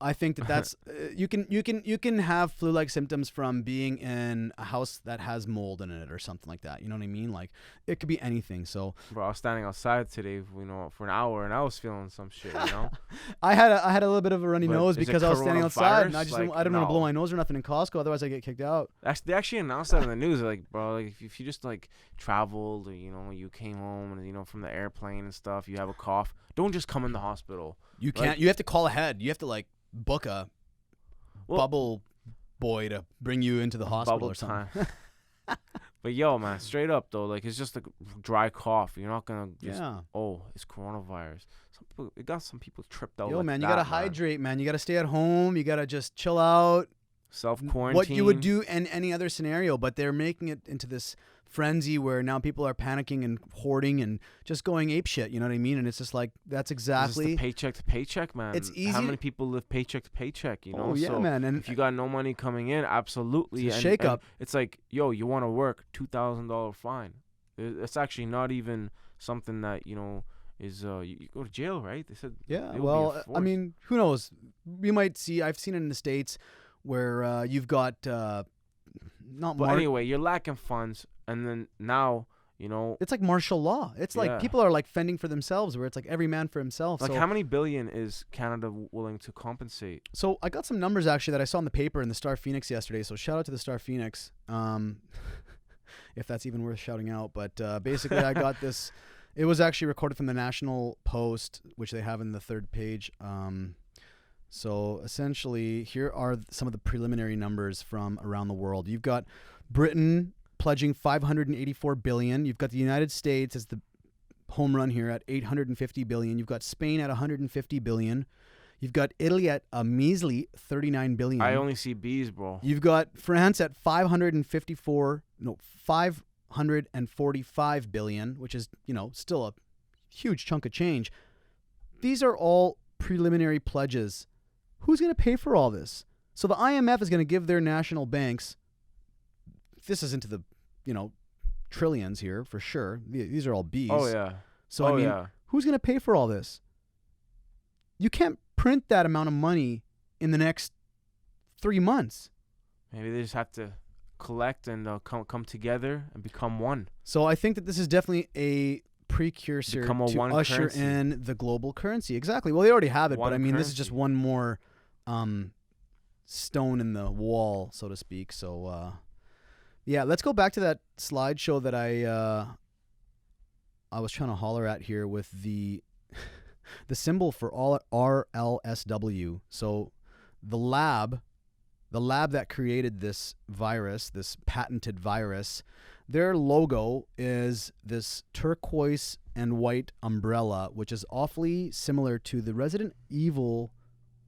I think that's you can have flu-like symptoms from being in a house that has mold in it or something like that. You know what I mean? Like it could be anything. So bro, I was standing outside today, for an hour, and I was feeling some shit. I had a little bit of a runny nose because I was standing outside, and I didn't want to blow my nose or nothing in Costco. Otherwise, I get kicked out. They actually announced that in the news. Like, bro, like if you just like traveled or you came home and from the airplane and stuff, you have a cough, don't just come in the hospital. You can't. You have to call ahead. You have to like book a bubble boy to bring you into the hospital or something. But man, straight up though, like it's just a dry cough. You're not gonna just it's coronavirus. It got some people tripped out. Man, you gotta hydrate, man. You gotta stay at home. You gotta just chill out. Self-quarantine. What you would do in any other scenario, but they're making it into this frenzy where now people are panicking and hoarding and just going apeshit. You know what I mean? And it's just like that's exactly the paycheck to paycheck, man. It's easy. How many people live paycheck to paycheck? Oh yeah, so man. And if you got no money coming in, absolutely, it's a shake up. It's like, you want to work, $2,000 fine. It's actually not even something that is you go to jail, right? They said well, I mean, who knows? We might see. I've seen it in the States where you've got anyway, you're lacking funds, and then now it's like martial law. It's like people are like fending for themselves, where it's like every man for himself. Like how many billion is Canada willing to compensate? So I got some numbers actually that I saw in the paper in the Star Phoenix yesterday. So shout out to the Star Phoenix, if that's even worth shouting out. But basically, I got this. It was actually recorded from the National Post, which they have in the third page. So essentially, here are some of the preliminary numbers from around the world. You've got Britain pledging $584 billion. You've got the United States as the home run here at 850 billion. You've got Spain at 150 billion. You've got Italy at a measly 39 billion. I only see B's, bro. You've got France at 545 billion, which is, still a huge chunk of change. These are all preliminary pledges. Who's going to pay for all this? So the IMF is going to give their national banks, this is into the, trillions here for sure. These are all B's. Oh, yeah. So, who's going to pay for all this? You can't print that amount of money in the next 3 months. Maybe they just have to collect and come together and become one. So I think that this is definitely a precursor to usher currency. in the global currency. Exactly. Well, they already have it, but I mean, this is just one more stone in the wall, so to speak. So, yeah, let's go back to that slideshow that I was trying to holler at here with the symbol for all RLSW. So the lab that created this virus, this patented virus, their logo is this turquoise and white umbrella, which is awfully similar to the Resident Evil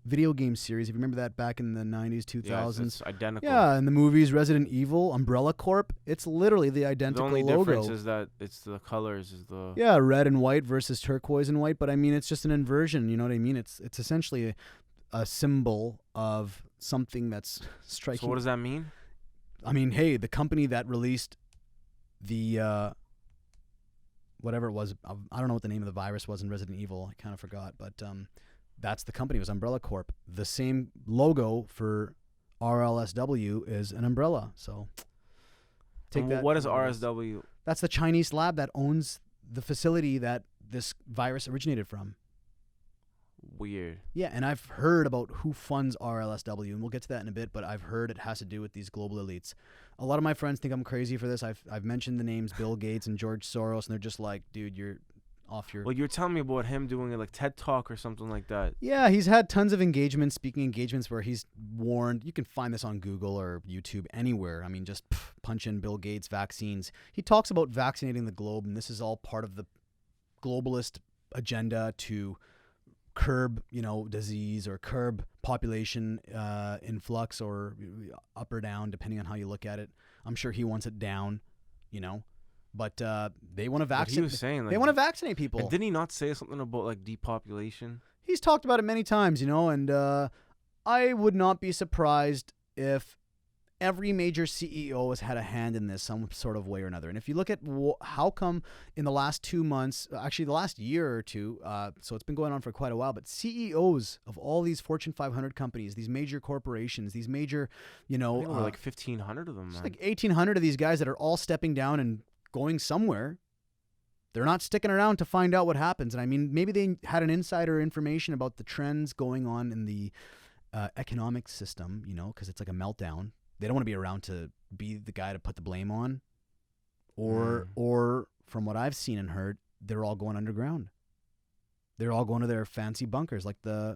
video game series. If you remember that back in the 90s, 2000s. Yes, it's identical. Yeah, in the movies, Resident Evil, Umbrella Corp, it's literally the identical logo. The only difference is that it's the colors. Yeah, red and white versus turquoise and white, but I mean, it's just an inversion, you know what I mean? It's essentially a symbol of something that's striking. So what does that mean? I mean, hey, the company that released the whatever it was, I don't know what the name of the virus was in Resident Evil. I kind of forgot, but that's the company. It was Umbrella Corp. The same logo for RLSW is an umbrella. So take that. What is RSW? That's the Chinese lab that owns the facility that this virus originated from. Weird. Yeah, and I've heard about who funds RLSW, and we'll get to that in a bit, but I've heard it has to do with these global elites. A lot of my friends think I'm crazy for this. I've mentioned the names Bill Gates and George Soros, and they're just like, dude, you're off your... Well, you were telling me about him doing it like TED Talk or something like that. Yeah, he's had tons of engagements, speaking engagements, where he's warned. You can find this on Google or YouTube, anywhere. I mean, just punch in Bill Gates vaccines. He talks about vaccinating the globe, and this is all part of the globalist agenda to curb, disease or curb population influx, or up or down, depending on how you look at it. I'm sure he wants it down, but they want to vaccinate. He was saying, they want to vaccinate people. And didn't he not say something about like depopulation? He's talked about it many times, and I would not be surprised if every major CEO has had a hand in this some sort of way or another. And if you look at how come in the last 2 months, actually the last year or two, so it's been going on for quite a while, but CEOs of all these Fortune 500 companies, these major corporations, these major, I think there were like 1,500 of them, man. Like 1,800 of these guys that are all stepping down and going somewhere. They're not sticking around to find out what happens. And I mean, maybe they had an insider information about the trends going on in the economic system, because it's like a meltdown. They don't want to be around to be the guy to put the blame on. Or from what I've seen and heard, they're all going underground. They're all going to their fancy bunkers, like the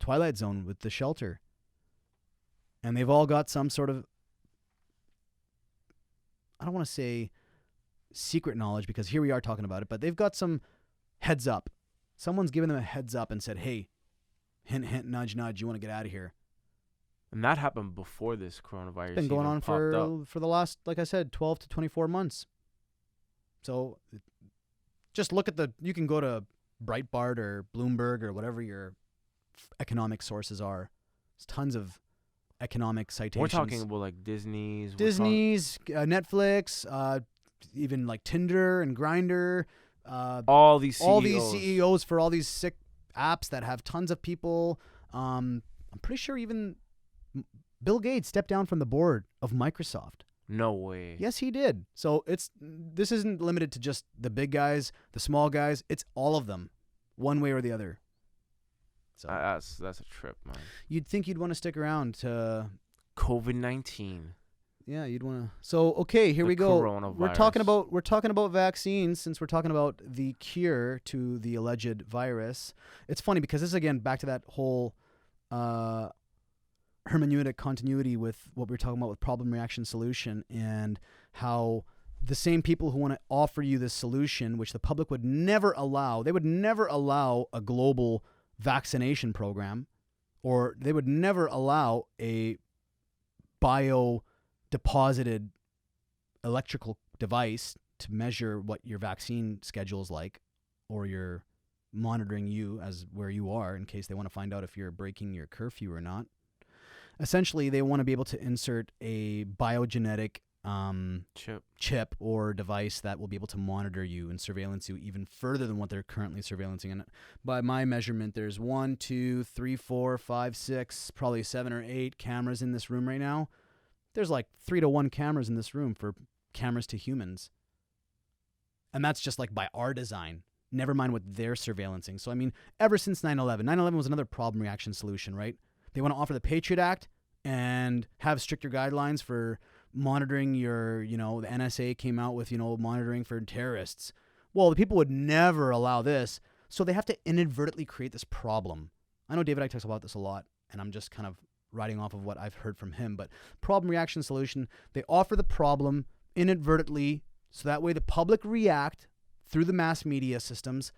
Twilight Zone with the shelter. And they've all got some sort of, I don't want to say secret knowledge, because here we are talking about it, but they've got some heads up. Someone's given them a heads up and said, hey, hint, hint, nudge, nudge, you want to get out of here. And that happened before this coronavirus. It's been going on for the last, like I said, 12 to 24 months. So just look at you can go to Breitbart or Bloomberg or whatever your economic sources are. There's tons of economic citations. We're talking about like Disney's, Netflix, even like Tinder and Grindr. All these CEOs for all these sick apps that have tons of people. I'm pretty sure even Bill Gates stepped down from the board of Microsoft. No way. Yes, he did. So this isn't limited to just the big guys, the small guys. It's all of them, one way or the other. So that's a trip, man. You'd think you'd want to stick around to COVID-19. Yeah, you'd want to. So okay, here we go. We're talking about vaccines, since we're talking about the cure to the alleged virus. It's funny because this is again back to that whole hermeneutic continuity with what we were talking about with problem, reaction, solution, and how the same people who want to offer you this solution, which the public would never allow. They would never allow a global vaccination program, or they would never allow a bio-deposited electrical device to measure what your vaccine schedule is like, or you're monitoring you as where you are in case they want to find out if you're breaking your curfew or not. Essentially, they want to be able to insert a biogenetic chip or device that will be able to monitor you and surveillance you even further than what they're currently surveillancing. And by my measurement, there's 1, 2, 3, 4, 5, 6, probably 7 or 8 cameras in this room right now. There's like 3-to-1 cameras in this room for cameras to humans. And that's just like by our design. Never mind what they're surveillancing. So, I mean, ever since 9/11, 9/11 was another problem reaction solution, right? They want to offer the Patriot Act and have stricter guidelines for monitoring your, the NSA came out with, monitoring for terrorists. Well, the people would never allow this. So they have to inadvertently create this problem. I know David Icke talks about this a lot, and I'm just kind of riding off of what I've heard from him. But problem reaction solution, they offer the problem inadvertently so that way the public react through the mass media systems.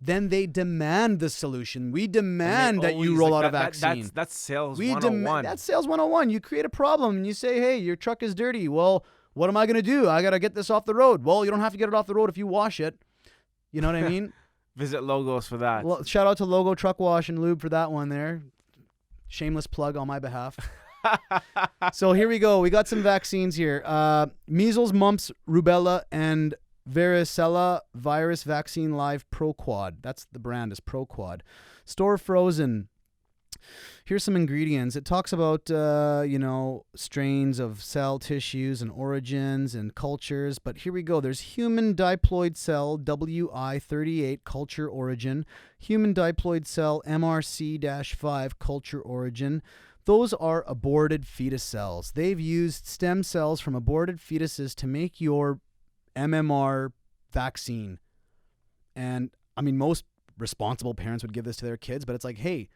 Then they demand the solution. We demand that you roll out a vaccine. That's sales 101. That's sales 101. You create a problem and you say, hey, your truck is dirty. Well, what am I going to do? I got to get this off the road. Well, you don't have to get it off the road if you wash it. You know what I mean? Visit Logos for that. Well, shout out to Logo Truck Wash and Lube for that one there. Shameless plug on my behalf. So here we go. We got some vaccines here. Measles, mumps, rubella, and varicella virus vaccine live ProQuad. That's the brand, is ProQuad. Store frozen. Here's some ingredients. It talks about, strains of cell tissues and origins and cultures. But here we go. There's human diploid cell WI38 culture origin. Human diploid cell MRC-5 culture origin. Those are aborted fetus cells. They've used stem cells from aborted fetuses to make your MMR vaccine. And I mean, most responsible parents would give this to their kids, but it's like, hey,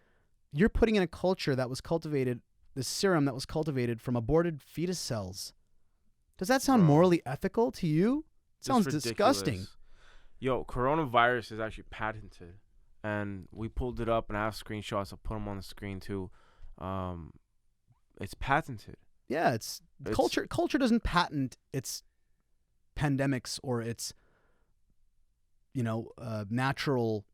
you're putting in a culture that was cultivated, this serum that was cultivated from aborted fetus cells. Does that sound morally ethical to you? It sounds disgusting. Yo, coronavirus is actually patented. And we pulled it up and I have screenshots. I'll put them on the screen too. It's patented. Yeah, it's culture. Culture doesn't patent its pandemics or its, natural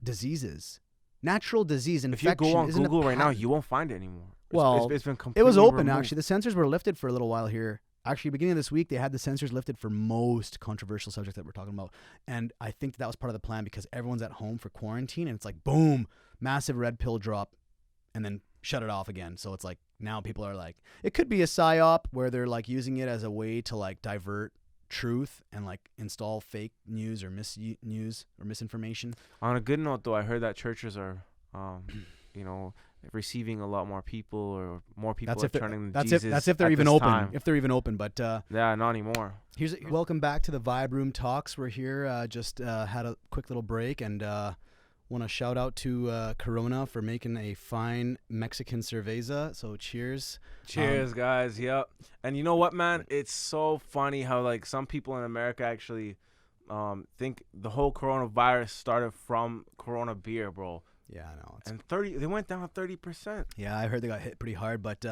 diseases. Natural disease infection. If you go on Google right now, you won't find it anymore. It's been completely it was open removed. actually. The censors were lifted for a little while here. Actually, beginning of this week, they had the censors lifted for most controversial subjects that we're talking about. And I think that was part of the plan because everyone's at home for quarantine and it's like, boom, massive red pill drop and then shut it off again. So it's like now people are like, it could be a psyop where they're like using it as a way to like divert truth and like install fake news or news or misinformation. On a good note, though, I heard that churches are, receiving a lot more people or more people are turning to Jesus. That's if they're even open. Time. If they're even open, but yeah, not anymore. Welcome back to the Vibe Room Talks. We're here. Just had a quick little break and want to shout out to Corona for making a fine Mexican cerveza. So cheers. Cheers, guys. Yep. And you know what, man? It's so funny how like some people in America actually think the whole coronavirus started from Corona beer, bro. Yeah, I know. And they went down 30%. Yeah, I heard they got hit pretty hard. But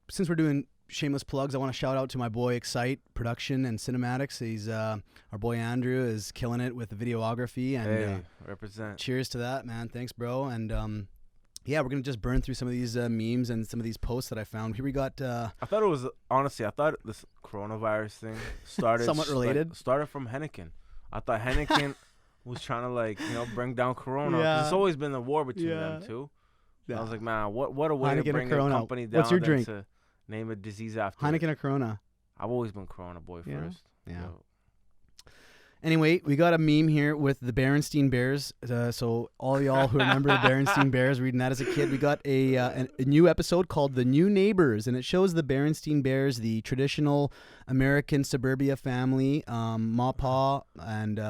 since we're doing shameless plugs, I want to shout out to my boy Excite Production and Cinematics. He's our boy Andrew is killing it with the videography and represent. Cheers to that, man. Thanks, bro. And we're gonna just burn through some of these memes and some of these posts that I found. Here we got. I thought this coronavirus thing started somewhat related. Started from Heineken. I thought Heineken was trying to bring down Corona. Yeah. It's always been a war between them two. Yeah. I was like, man, what a way Heineken to bring a company down. What's your drink? To name a disease after Heineken or Corona? I've always been Corona boy first. Yeah. Anyway, we got a meme here with the Berenstain Bears. So all y'all who remember the Berenstain Bears, reading that as a kid, we got a new episode called The New Neighbors, and it shows the Berenstain Bears, the traditional American suburbia family, ma, pa, and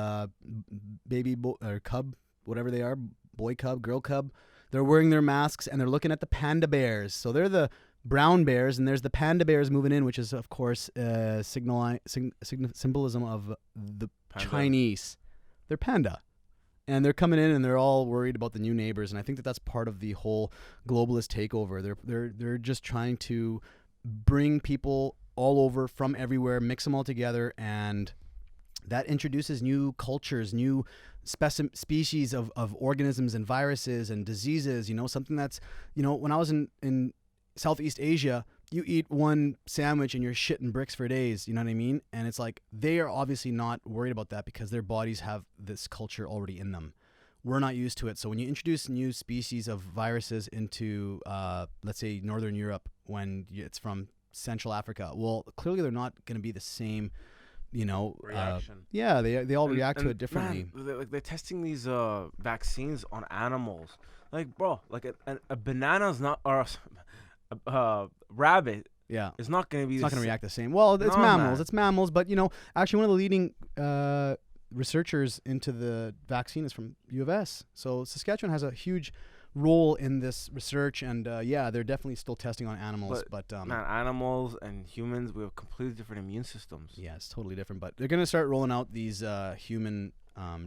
baby or cub, whatever they are, boy cub, girl cub. They're wearing their masks and they're looking at the panda bears. So they're the brown bears, and there's the panda bears moving in, which is of course symbolism of the Panda. Chinese. They're panda, and they're coming in, and they're all worried about the new neighbors, and I think that that's part of the whole globalist takeover. They're just trying to bring people all over from everywhere, mix them all together, and that introduces new cultures, new species of organisms and viruses and diseases. Something that's, when I was in Southeast Asia, you eat one sandwich and you're shitting bricks for days. You know what I mean? And it's like they are obviously not worried about that because their bodies have this culture already in them. We're not used to it. So when you introduce new species of viruses into, let's say, Northern Europe, when it's from Central Africa, well, clearly they're not going to be the same. Reaction. They all react to it differently. Man, they're testing these vaccines on animals. Like, bro, like a banana's not, or a rabbit. Yeah, it's not going to be. It's not going to react the same. Well, it's mammals. Man. It's mammals, but actually, one of the leading researchers into the vaccine is from U of S. So Saskatchewan has a huge role in this research, and they're definitely still testing on animals. But man, animals and humans, we have completely different immune systems. Yeah, it's totally different. But they're going to start rolling out these human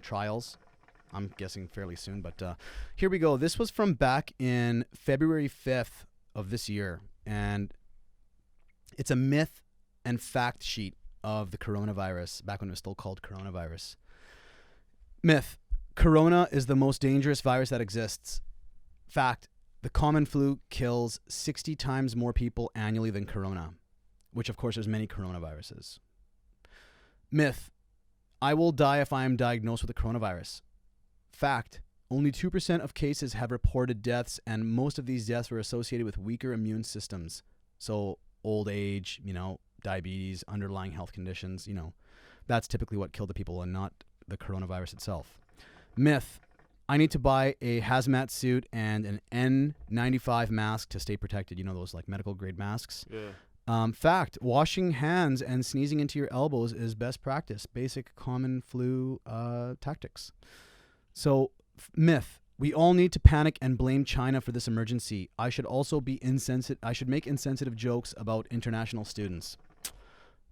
trials. I'm guessing fairly soon. But here we go. This was from back in February 5th of this year, and it's a myth and fact sheet of the coronavirus back when it was still called coronavirus. Myth: Corona is the most dangerous virus that exists. Fact: the common flu kills 60 times more people annually than corona, which of course there's many coronaviruses. Myth: I will die if I am diagnosed with a coronavirus. Fact: only 2% of cases have reported deaths, and most of these deaths were associated with weaker immune systems. So old age, diabetes, underlying health conditions, that's typically what killed the people and not the coronavirus itself. Myth: I need to buy a hazmat suit and an N95 mask to stay protected. Those like medical grade masks. Yeah. Fact: washing hands and sneezing into your elbows is best practice. Basic common flu tactics. So, myth: we all need to panic and blame China for this emergency. I should also be insensitive. I should make insensitive jokes about international students.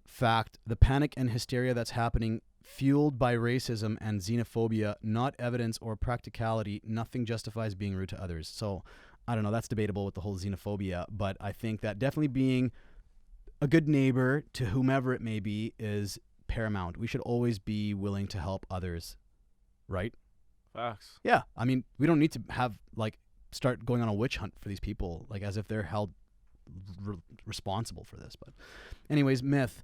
Fact: the panic and hysteria that's happening, fueled by racism and xenophobia, not evidence or practicality. Nothing justifies being rude to others. So, I don't know. That's debatable with the whole xenophobia, but I think that definitely being a good neighbor to whomever it may be is paramount. We should always be willing to help others, right? Facts. Yeah, I mean, we don't need to have start going on a witch hunt for these people, as if they're held responsible for this. But anyways, myth,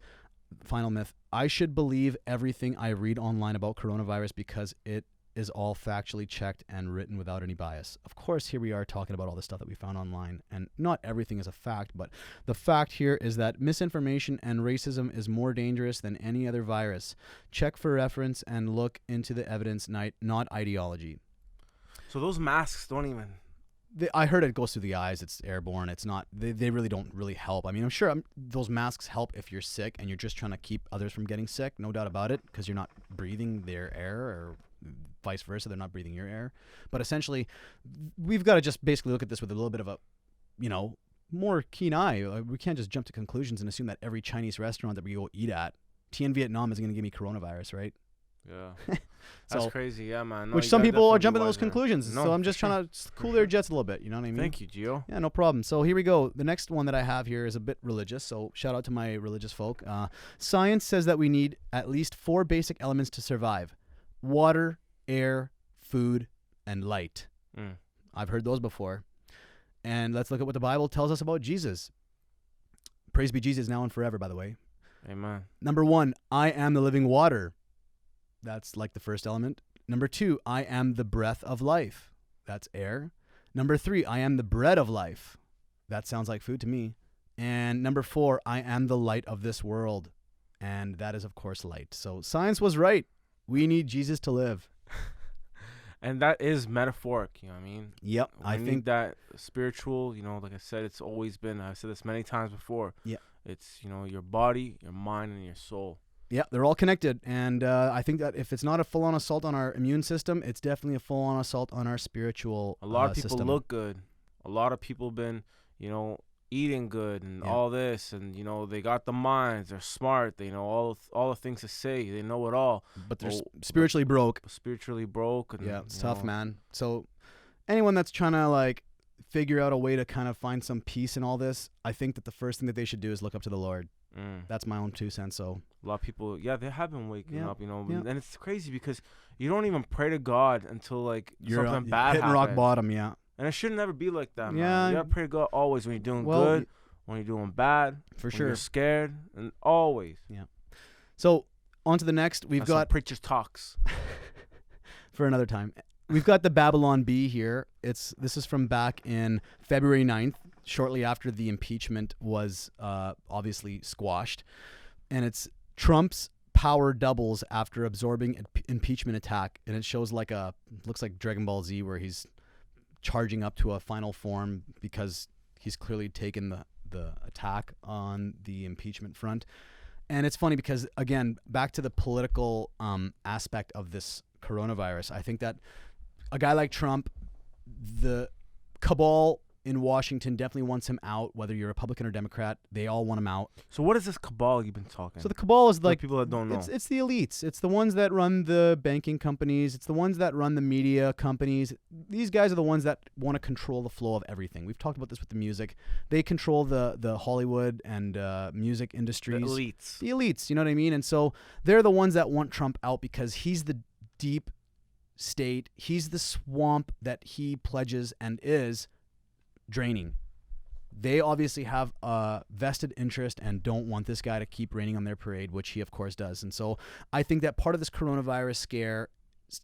final myth: I should believe everything I read online about coronavirus because it is all factually checked and written without any bias. Of course, here we are talking about all the stuff that we found online, and not everything is a fact, but the fact here is that misinformation and racism is more dangerous than any other virus. Check for reference and look into the evidence, not ideology. So those masks don't even... I heard it goes through the eyes. It's airborne. It's not... They really don't really help. I mean, I'm sure those masks help if you're sick and you're just trying to keep others from getting sick. No doubt about it, because you're not breathing their air, or vice versa. They're not breathing your air. But essentially, we've got to just basically look at this with a little bit of a, more keen eye. We can't just jump to conclusions and assume that every Chinese restaurant that we go eat at, Tien Vietnam, is going to give me coronavirus, right? Yeah. That's crazy. Yeah, man. Which some people are jumping to those conclusions. So I'm just trying to cool their jets a little bit. You know what I mean? Thank you, Gio. Yeah, no problem. So here we go. The next one that I have here is a bit religious. So shout out to my religious folk. Science says that we need at least 4 basic elements to survive: water, air, food, and light. I've heard those before. And let's look at what the Bible tells us about Jesus. Praise be Jesus now and forever, by the way. Amen. Number 1, I am the living water. That's like the first element. Number 2, I am the breath of life. That's air. Number 3, I am the bread of life. That sounds like food to me. And number 4, I am the light of this world. And that is, of course, light. So science was right. We need Jesus to live. And that is metaphoric, you know what I mean? Yep. I think that spiritual, like I said, it's always been, I've said this many times before. Yeah. It's, your body, your mind, and your soul. Yeah, they're all connected. And I think that if it's not a full-on assault on our immune system, it's definitely a full-on assault on our spiritual A lot of people system. look good. A lot of people been, eating good and Yeah. all this, and they got the minds, they're smart, they know all the things to say, they know it all. But they're Well, spiritually broke. spiritually broke, and Yeah, it's tough, man. So anyone that's trying to like figure out a way to kind of find some peace in all this, I think that the first thing that they should do is look up to the Lord. That's my own 2 cents. So a lot of people, they have been waking up, Yeah. and it's crazy because you don't even pray to God until like you're something bad hitting happens. rock bottom. Yeah. And it should never be like that, man. Yeah. You gotta pray to God always when you're doing Well, good, when you're doing bad, for when sure. you're scared, and always. So on to the next. We've That's some got preachers talks. for another time. We've got the Babylon Bee here. This is from back in February 9th, shortly after the impeachment was obviously squashed. And it's Trump's power doubles after absorbing impeachment attack. And it shows looks like Dragon Ball Z, where he's charging up to a final form because he's clearly taken the attack on the impeachment front. And it's funny because, again, back to the political aspect of this coronavirus, I think that a guy like Trump, the cabal in Washington definitely wants him out, whether you're Republican or Democrat. They all want him out. So what is this cabal you've been talking? So the cabal is For like people that don't know. It's the elites. It's the ones that run the banking companies. It's the ones that run the media companies. These guys are the ones that want to control the flow of everything. We've talked about this with the music. They control the Hollywood and music industries. The elites. The elites, you know what I mean? And so they're the ones that want Trump out because he's the deep state. He's the swamp that he pledges and is draining. They obviously have a vested interest and don't want this guy to keep raining on their parade, which he of course does. And so I think that part of this coronavirus scare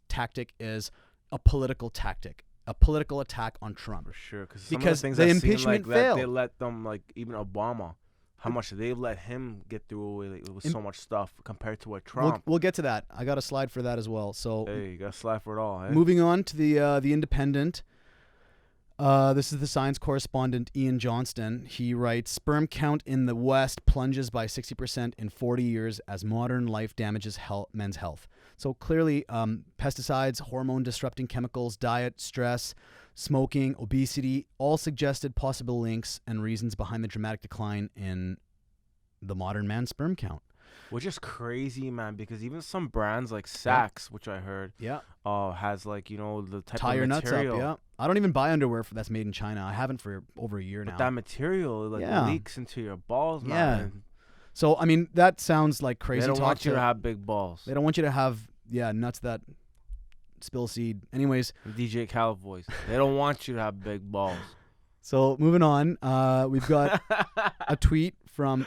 tactic is a political tactic, a political attack on Trump. For sure, because Because things the that seem impeachment like that, failed. they let them, like even Obama, how much they let him get through with so much stuff compared to what Trump. We'll get to that. I got a slide for that as well. So Hey, you got to slide for it all. Hey? moving on to the Independent. This is the science correspondent Ian Johnston. He writes, sperm count in the West plunges by 60% in 40 years as modern life damages men's health. So clearly, pesticides, hormone-disrupting chemicals, diet, stress, smoking, obesity, all suggested possible links and reasons behind the dramatic decline in the modern man's sperm count. Which is crazy, man, because even some brands like Saks, which I heard, Yeah. has like, the type Tie of your nuts material. up, yeah. I don't even buy underwear that's made in China. I haven't for over a year But now. that material Yeah. leaks into your balls, Yeah. man. So, I mean, that sounds like crazy They don't talk want you to have big balls. They don't want you to have, nuts that spill seed. Anyways, DJ Khaled voice. They don't want you to have big balls. so moving on, we've got a tweet from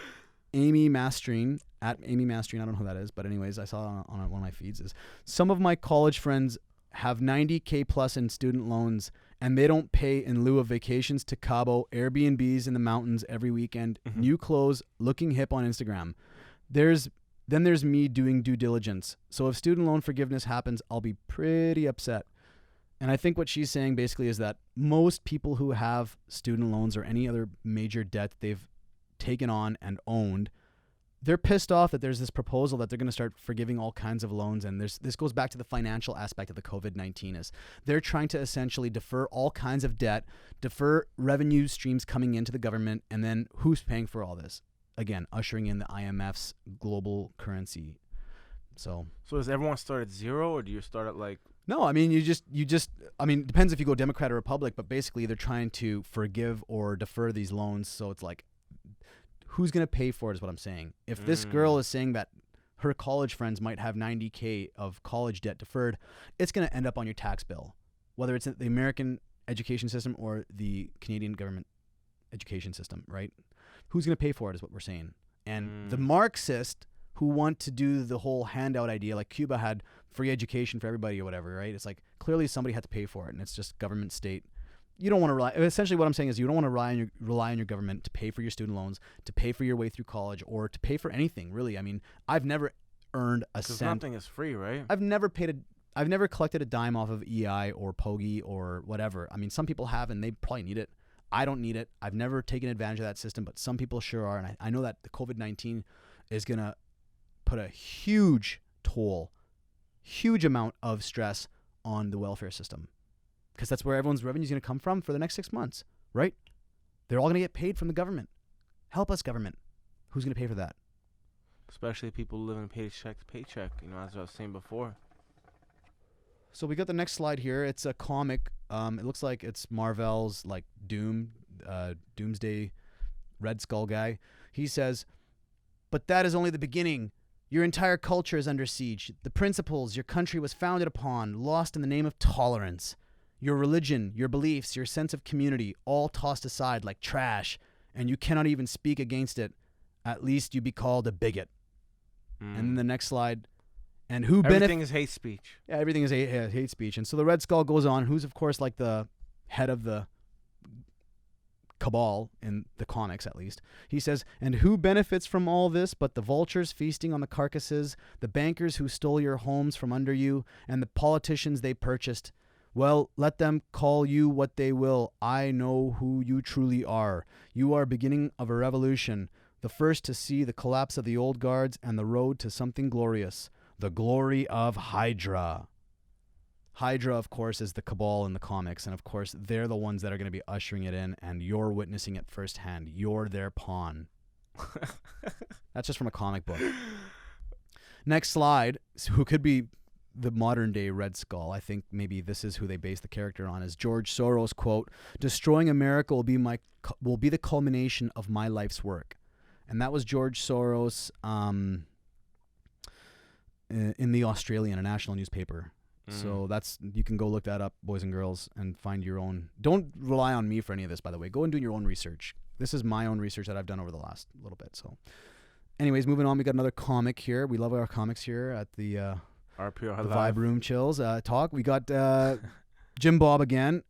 Amy Mastrine, at Amy Mastrine. I don't know who that is, but anyways, I saw it on one of my feeds. Is some of my college friends have $90K plus in student loans, and they don't pay in lieu of vacations to Cabo, Airbnbs in the mountains every weekend, new clothes, looking hip on Instagram. Then there's me doing due diligence. So if student loan forgiveness happens, I'll be pretty upset. And I think what she's saying basically is that most people who have student loans or any other major debt they've taken on and owned, they're pissed off that there's this proposal that they're going to start forgiving all kinds of loans. And this goes back to the financial aspect of the COVID-19 is they're trying to essentially defer all kinds of debt, defer revenue streams coming into the government, and then who's paying for all this? Again, ushering in the IMF's global currency. So does everyone start at zero, or do you start at like? no, I mean, it depends if you go Democrat or Republic, but basically they're trying to forgive or defer these loans. So it's like, who's going to pay for it is what I'm saying. If this girl is saying that her college friends might have $90K of college debt deferred, it's going to end up on your tax bill, whether it's the American education system or the Canadian government education system, right? Who's going to pay for it is what we're saying. And the Marxist who want to do the whole handout idea, like Cuba had free education for everybody or whatever, right? It's like clearly somebody had to pay for it, and it's just government state. You don't want to rely. Essentially, what I'm saying is you don't want to rely on your government to pay for your student loans, to pay for your way through college, or to pay for anything really. I mean, I've never earned a cent. Nothing is free, right? I've never collected a dime off of EI or Pogi or whatever. I mean, some people have, and they probably need it. I don't need it. I've never taken advantage of that system, but some people sure are, and I know that the COVID-19 is gonna put a huge amount of stress on the welfare system. Because that's where everyone's revenue is going to come from for the next 6 months, right? They're all going to get paid from the government. Help us, government. Who's going to pay for that? Especially people living paycheck to paycheck, as I was saying before. So we got the next slide here. It's a comic. It looks like it's Marvel's like Doomsday Red Skull guy. He says, "But that is only the beginning. Your entire culture is under siege. The principles your country was founded upon, lost in the name of tolerance. Your religion, your beliefs, your sense of community, all tossed aside like trash, and you cannot even speak against it. At least you be called a bigot." And then the next slide. And who everything is hate speech. Yeah, everything is hate speech. And so the Red Skull goes on, who's of course like the head of the cabal in the comics, at least. He says, "And who benefits from all this but the vultures feasting on the carcasses, the bankers who stole your homes from under you, and the politicians they purchased? Well, let them call you what they will. I know who you truly are. You are beginning of a revolution, the first to see the collapse of the old guards and the road to something glorious. The glory of Hydra." Hydra, of course, is the cabal in the comics, and of course, they're the ones that are going to be ushering it in, and you're witnessing it firsthand. You're their pawn. That's just from a comic book. Next slide, who could be the modern-day Red Skull, I think maybe this is who they base the character on, is George Soros, quote, "Destroying America will be the culmination of my life's work." And that was George Soros, in the Australian, a national newspaper. So you can go look that up, boys and girls, and find your own. Don't rely on me for any of this, by the way. Go and do your own research. This is my own research that I've done over the last little bit. So anyways, moving on, we got another comic here. We love our comics here at the RPR the Vibe Room Chills talk. We got Jim Bob again.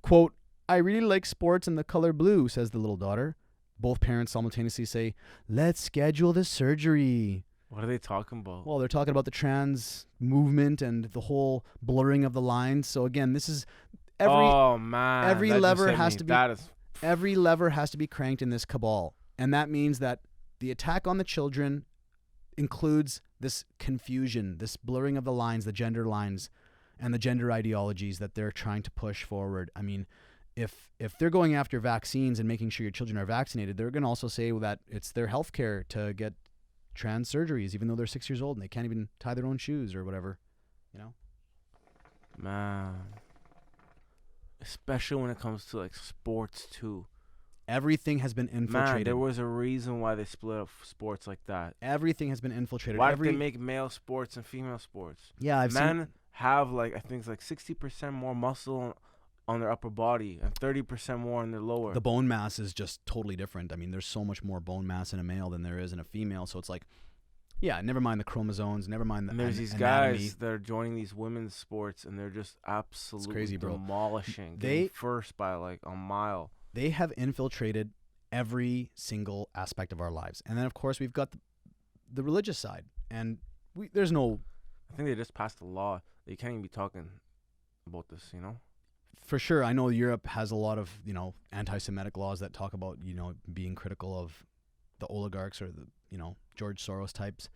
Quote, "I really like sports and the color blue," says the little daughter. Both parents simultaneously say, "Let's schedule the surgery." What are they talking about? Well, they're talking about the trans movement and the whole blurring of the lines. So again, this is every lever has to be every lever has to be cranked in this cabal. And that means that the attack on the children includes this confusion, this blurring of the lines, the gender lines, and the gender ideologies that they're trying to push forward. I mean, if they're going after vaccines and making sure your children are vaccinated, they're going to also say that it's their health care to get trans surgeries, even though they're 6 years old and they can't even tie their own shoes or whatever, Man, especially when it comes to like sports too. Everything has been infiltrated. Man, there was a reason why they split up sports like that. Everything has been infiltrated. Why did they make male sports and female sports? Yeah, men have I think it's like 60% more muscle on their upper body and 30% more on their lower. The bone mass is just totally different. I mean, there's so much more bone mass in a male than there is in a female. So it's like, yeah, never mind the chromosomes, never mind the there's these anatomy. Guys that are joining these women's sports and they're just absolutely crazy, bro. Demolishing. They first by like a mile. They have infiltrated every single aspect of our lives. And then, of course, we've got the religious side. And there's no... I think they just passed a law that you can't even be talking about this, For sure. I know Europe has a lot of, anti-Semitic laws that talk about, being critical of the oligarchs or the, George Soros types.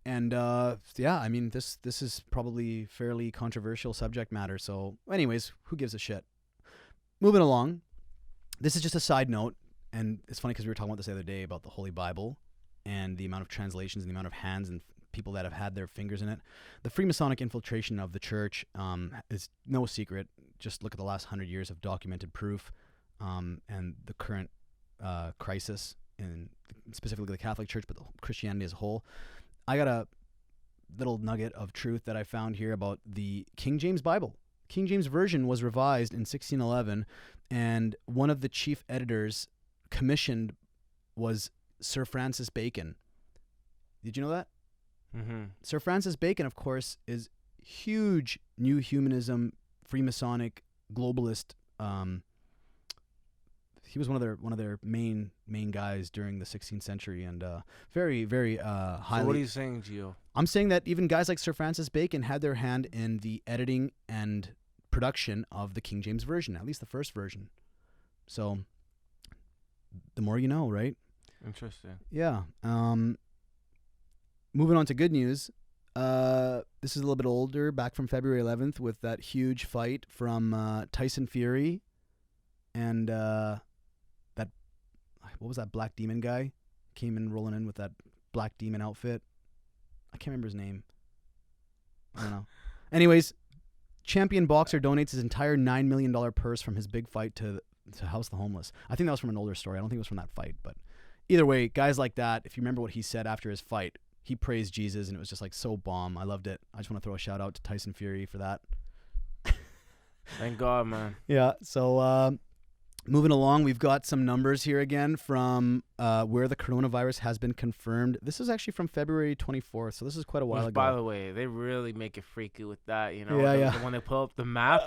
And, yeah, I mean, this is probably fairly controversial subject matter. So, anyways, who gives a shit? Moving along. This is just a side note. And it's funny because we were talking about this the other day about the Holy Bible and the amount of translations and the amount of hands and people that have had their fingers in it. The Freemasonic infiltration of the church is no secret. Just look at the last 100 years of documented proof and the current crisis in specifically the Catholic Church, but Christianity as a whole. I got a little nugget of truth that I found here about the King James Bible. King James Version was revised in 1611, and one of the chief editors commissioned was Sir Francis Bacon. Did you know that? Mm-hmm. Sir Francis Bacon, of course, is huge New Humanism, Freemasonic, globalist. He was one of their main guys during the 16th century, and very, very highly. So what are you saying, Gio? I'm saying that even guys like Sir Francis Bacon had their hand in the editing and production of the King James Version, at least the first version. So, the more you know, right? Interesting. Yeah. Moving on to good news. This is a little bit older, back from February 11th with that huge fight from Tyson Fury and what was that black demon guy? Came in rolling in with that black demon outfit. I can't remember his name. I don't know. Anyways, champion boxer donates his entire $9 million purse from his big fight to house the homeless. I think that was from an older story. I don't think it was from that fight. But either way, guys like that, if you remember what he said after his fight, he praised Jesus, and it was just like so bomb. I loved it. I just want to throw a shout out to Tyson Fury for that. Thank God, man. Yeah. So moving along, we've got some numbers here again from where the coronavirus has been confirmed. This is actually from February 24th, so this is quite a while ago. By the way, they really make it freaky with that, you know? Yeah. When they pull up the map,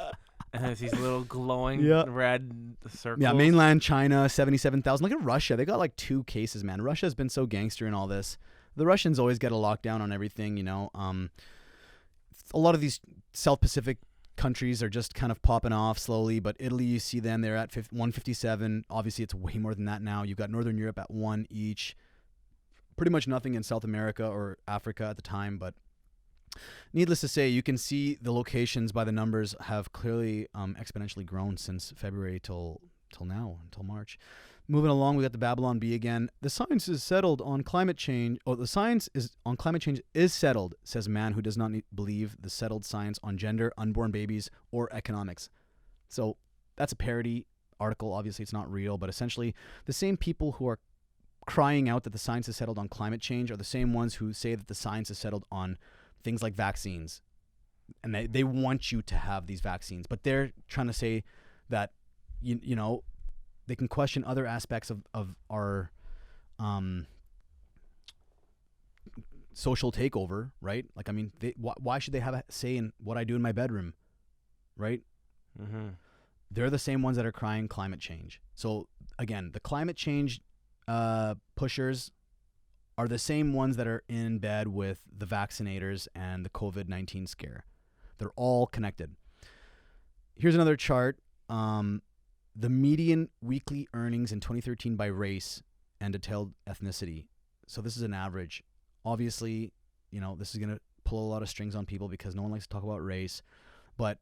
and there's these little glowing red circles. Yeah, mainland China, 77,000. Look at Russia. They got like 2 cases, man. Russia's been so gangster in all this. The Russians always get a lockdown on everything, you know. A lot of these South Pacific countries are just kind of popping off slowly, but Italy, you see them, they're at 157. Obviously, it's way more than that now. You've got Northern Europe at 1 each. Pretty much nothing in South America or Africa at the time, but needless to say, you can see the locations by the numbers have clearly exponentially grown since February till now, until March. Moving along, we got the Babylon Bee again. The science is settled on climate change. The science is on climate change is settled, says a man who does not believe the settled science on gender, unborn babies, or economics. So that's a parody article. Obviously, it's not real, but essentially, the same people who are crying out that the science is settled on climate change are the same ones who say that the science is settled on things like vaccines. And they want you to have these vaccines, but they're trying to say that, you know, they can question other aspects of our social takeover, right? Like, I mean, why should they have a say in what I do in my bedroom, right? Mm-hmm. They're the same ones that are crying climate change. So, again, the climate change pushers are the same ones that are in bed with the vaccinators and the COVID-19 scare. They're all connected. Here's another chart. The median weekly earnings in 2013 by race and detailed ethnicity. So this is an average. Obviously, you know, this is going to pull a lot of strings on people because no one likes to talk about race. But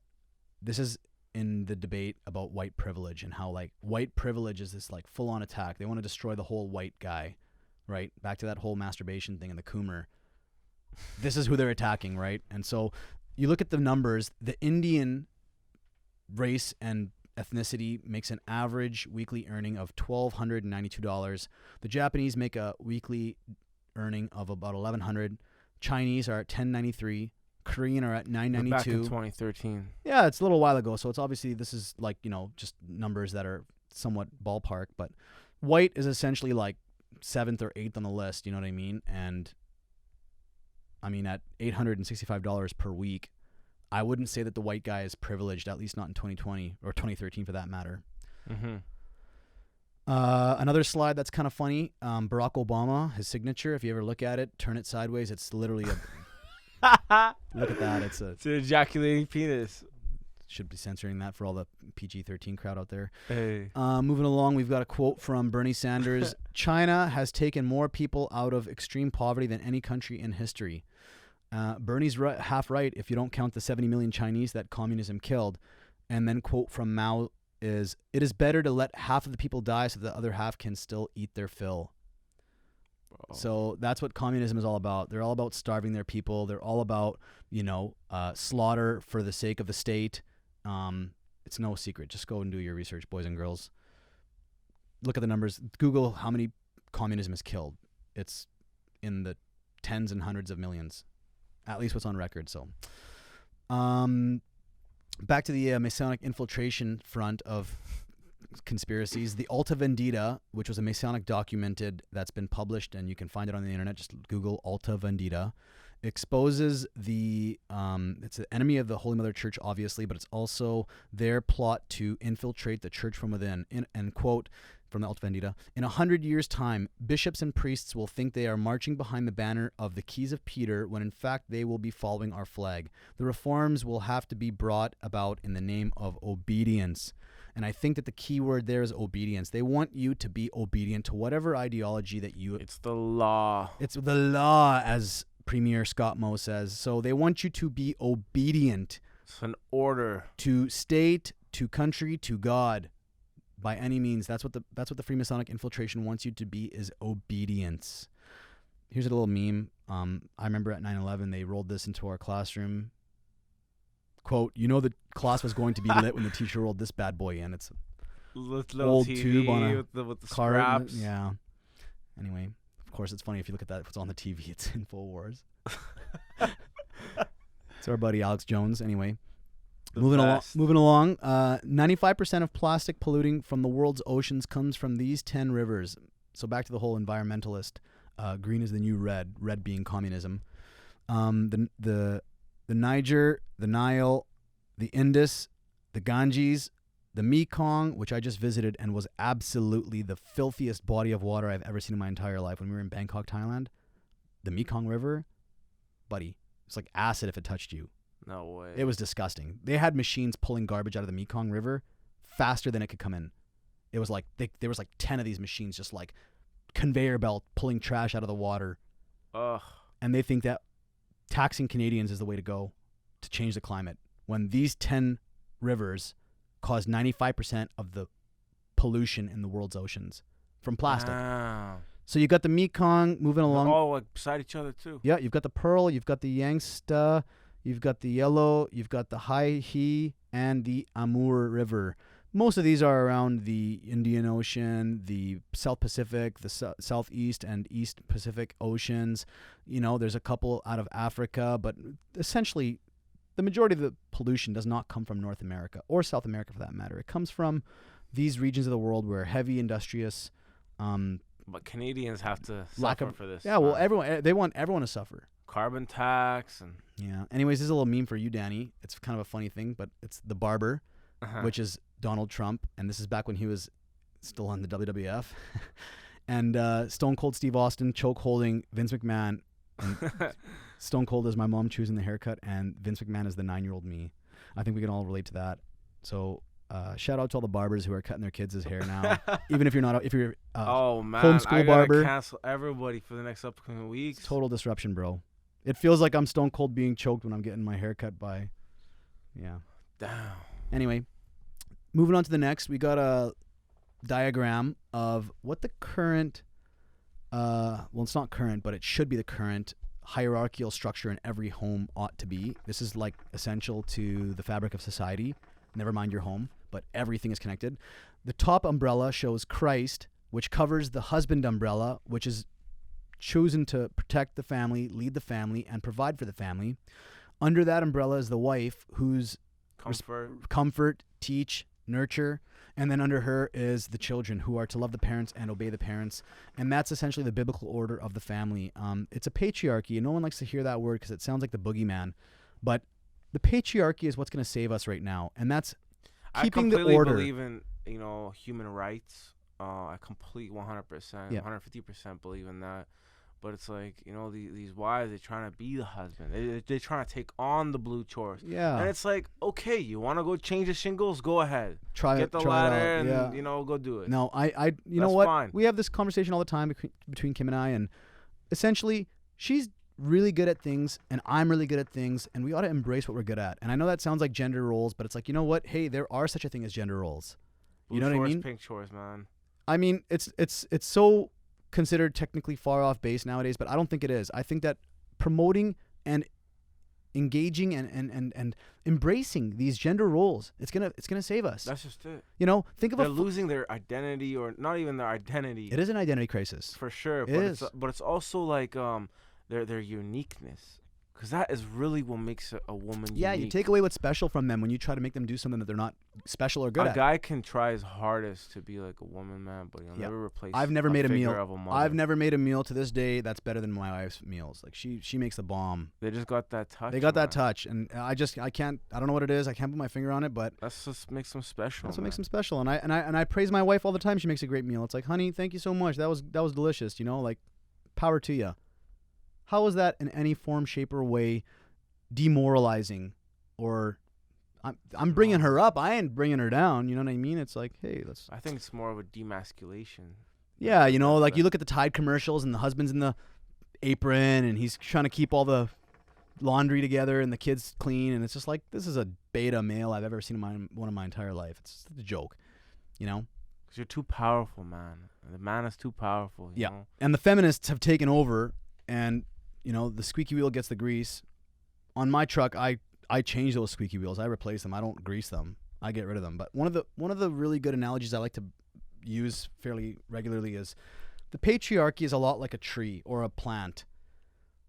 this is in the debate about white privilege and how, like, white privilege is this, like, full-on attack. They want to destroy the whole white guy, right? Back to that whole masturbation thing in the Coomer. This is who they're attacking, right? And so you look at the numbers. The Indian race and ethnicity makes an average weekly earning of $1,292. The Japanese make a weekly earning of about $1,100. Chinese are at $1,093. Korean are at $992. Back in 2013. Yeah, it's a little while ago, so it's obviously this is like, you know, just numbers that are somewhat ballpark. But white is essentially like 7th or 8th on the list. You know what I mean? And I mean at $865 per week. I wouldn't say that the white guy is privileged, at least not in 2020 or 2013 for that matter. Mm-hmm. Another slide that's kind of funny. Barack Obama, his signature, if you ever look at it, turn it sideways, it's literally a... Look at that. It's an ejaculating penis. Should be censoring that for all the PG-13 crowd out there. Hey. Moving along, we've got a quote from Bernie Sanders. China has taken more people out of extreme poverty than any country in history. Bernie's half right if you don't count the 70 million Chinese that communism killed. And then quote from Mao is, "It is better to let half of the people die so the other half can still eat their fill." Bro. So that's what communism is all about. They're all about starving their people. They're all about, you know, slaughter for the sake of the state. It's no secret. Just go and do your research, boys and girls. Look at the numbers. Google how many communism has killed. It's in the tens and hundreds of millions. At least what's on record. So, back to the Masonic infiltration front of conspiracies. The Alta Vendita, which was a Masonic documented that's been published, and you can find it on the internet. Just Google Alta Vendita. Exposes the it's an enemy of the Holy Mother Church, obviously, but it's also their plot to infiltrate the church from within. And quote from the Alta Vendita, "In 100 years' time, bishops and priests will think they are marching behind the banner of the Keys of Peter when in fact they will be following our flag. The reforms will have to be brought about in the name of obedience." And I think that the key word there is obedience. They want you to be obedient to whatever ideology that you... It's the law. It's the law, as Premier Scott Moe says. So they want you to be obedient. It's an order. To state, to country, to God. by any means. That's what the Freemasonic infiltration wants you to be, is obedience. Here's a little meme. I remember at 9/11 they rolled this into our classroom. Quote, the class was going to be lit when the teacher rolled this bad boy in. It's little old TV tube on a with the card. scraps. Yeah. Anyway, of course, it's funny if you look at that. If it's on the TV, it's InfoWars. It's our buddy Alex Jones. Anyway, moving along. 95% of plastic polluting from the world's oceans comes from these 10 rivers. So back to the whole environmentalist. Green is the new red. Red being communism. The Niger, the Nile, the Indus, the Ganges, the Mekong, which I just visited and was absolutely the filthiest body of water I've ever seen in my entire life. When we were in Bangkok, Thailand, the Mekong River, buddy, it's like acid if it touched you. No way. It was disgusting. They had machines pulling garbage out of the Mekong River faster than it could come in. It was like there was like 10 of these machines just like conveyor belt pulling trash out of the water. Ugh. And they think that taxing Canadians is the way to go to change the climate, when these 10 rivers cause 95% of the pollution in the world's oceans from plastic. Wow. So you got the Mekong moving along. They're all like beside each other too. Yeah, you've got the Pearl, you've got the Yangtze, you've got the Yellow, you've got the Hai He, and the Amur River. Most of these are around the Indian Ocean, the South Pacific, the Southeast and East Pacific Oceans. There's a couple out of Africa, but essentially the majority of the pollution does not come from North America or South America for that matter. It comes from these regions of the world where heavy industrious but Canadians have to suffer for this. Yeah, well, they want everyone to suffer. Carbon tax and yeah. Anyways, this is a little meme for you, Danny. It's kind of a funny thing, but it's the barber, which is Donald Trump, and this is back when he was still on the WWF, and Stone Cold Steve Austin choke holding Vince McMahon. And Stone Cold is my mom choosing the haircut, and Vince McMahon is the 9-year-old me. I think we can all relate to that. So shout out to all the barbers who are cutting their kids' hair now, even if you're not oh man, homeschool I gotta barber. Cancel everybody for the next upcoming weeks. It's total disruption, bro. It feels like I'm Stone Cold being choked when I'm getting my hair cut by, yeah. Damn. Anyway, moving on to the next, we got a diagram of what the current, well, it's not current, but it should be the current hierarchical structure in every home ought to be. This is like essential to the fabric of society. Never mind your home, but everything is connected. The top umbrella shows Christ, which covers the husband umbrella, which is chosen to protect the family, lead the family, and provide for the family. Under that umbrella is the wife, whose comfort, teach, nurture, and then under her is the children, who are to love the parents and obey the parents. And that's essentially the biblical order of the family. It's a patriarchy, and no one likes to hear that word because it sounds like the boogeyman. But the patriarchy is what's going to save us right now, and that's keeping the order. I completely believe in human rights. I completely 100%, 150% believe in that. But it's like, these wives, they're trying to be the husband. They're trying to take on the blue chores. Yeah. And it's like, okay, you want to go change the shingles? Go ahead. Get the try ladder it out. and, go do it. No, you know That's what? fine. We have this conversation all the time between Kim and I, and essentially, she's really good at things, and I'm really good at things, and we ought to embrace what we're good at. And I know that sounds like gender roles, but it's like, you know what? Hey, there are such a thing as gender roles. Blue you know chores, what I mean? Pink chores, man. I mean, it's so considered technically far off base nowadays, but I don't think it is. I think that promoting and engaging and embracing these gender roles, it's gonna save us. That's just it. Think of they're losing their identity, or not even their identity. It is an identity crisis for sure. But it's also like their uniqueness. Because that is really what makes a woman unique. Yeah, you take away what's special from them when you try to make them do something that they're not special or good at. A guy can try his hardest to be like a woman, man, but he'll never replace I've never made a meal. I've never made a meal to this day that's better than my wife's meals. Like she makes the bomb. They just got that touch. They got that touch, and I don't know what it is. I can't put my finger on it, but that's just makes them special. That's what makes them special. And I praise my wife all the time. She makes a great meal. It's like, honey, thank you so much. That was delicious. Like, power to you. How is that in any form, shape, or way demoralizing? Or I'm bringing her up. I ain't bringing her down. You know what I mean? It's like, hey, let's. I think it's more of a demasculation. Yeah, like you look at the Tide commercials, and the husband's in the apron, and he's trying to keep all the laundry together, and the kids clean, and it's just like, this is a beta male I've ever seen in one of my entire life. It's just a joke, 'Cause you're too powerful, man. The man is too powerful. You know? And the feminists have taken over, and the squeaky wheel gets the grease. On my truck, I change those squeaky wheels. I replace them. I don't grease them. I get rid of them. But one of the really good analogies I like to use fairly regularly is the patriarchy is a lot like a tree or a plant.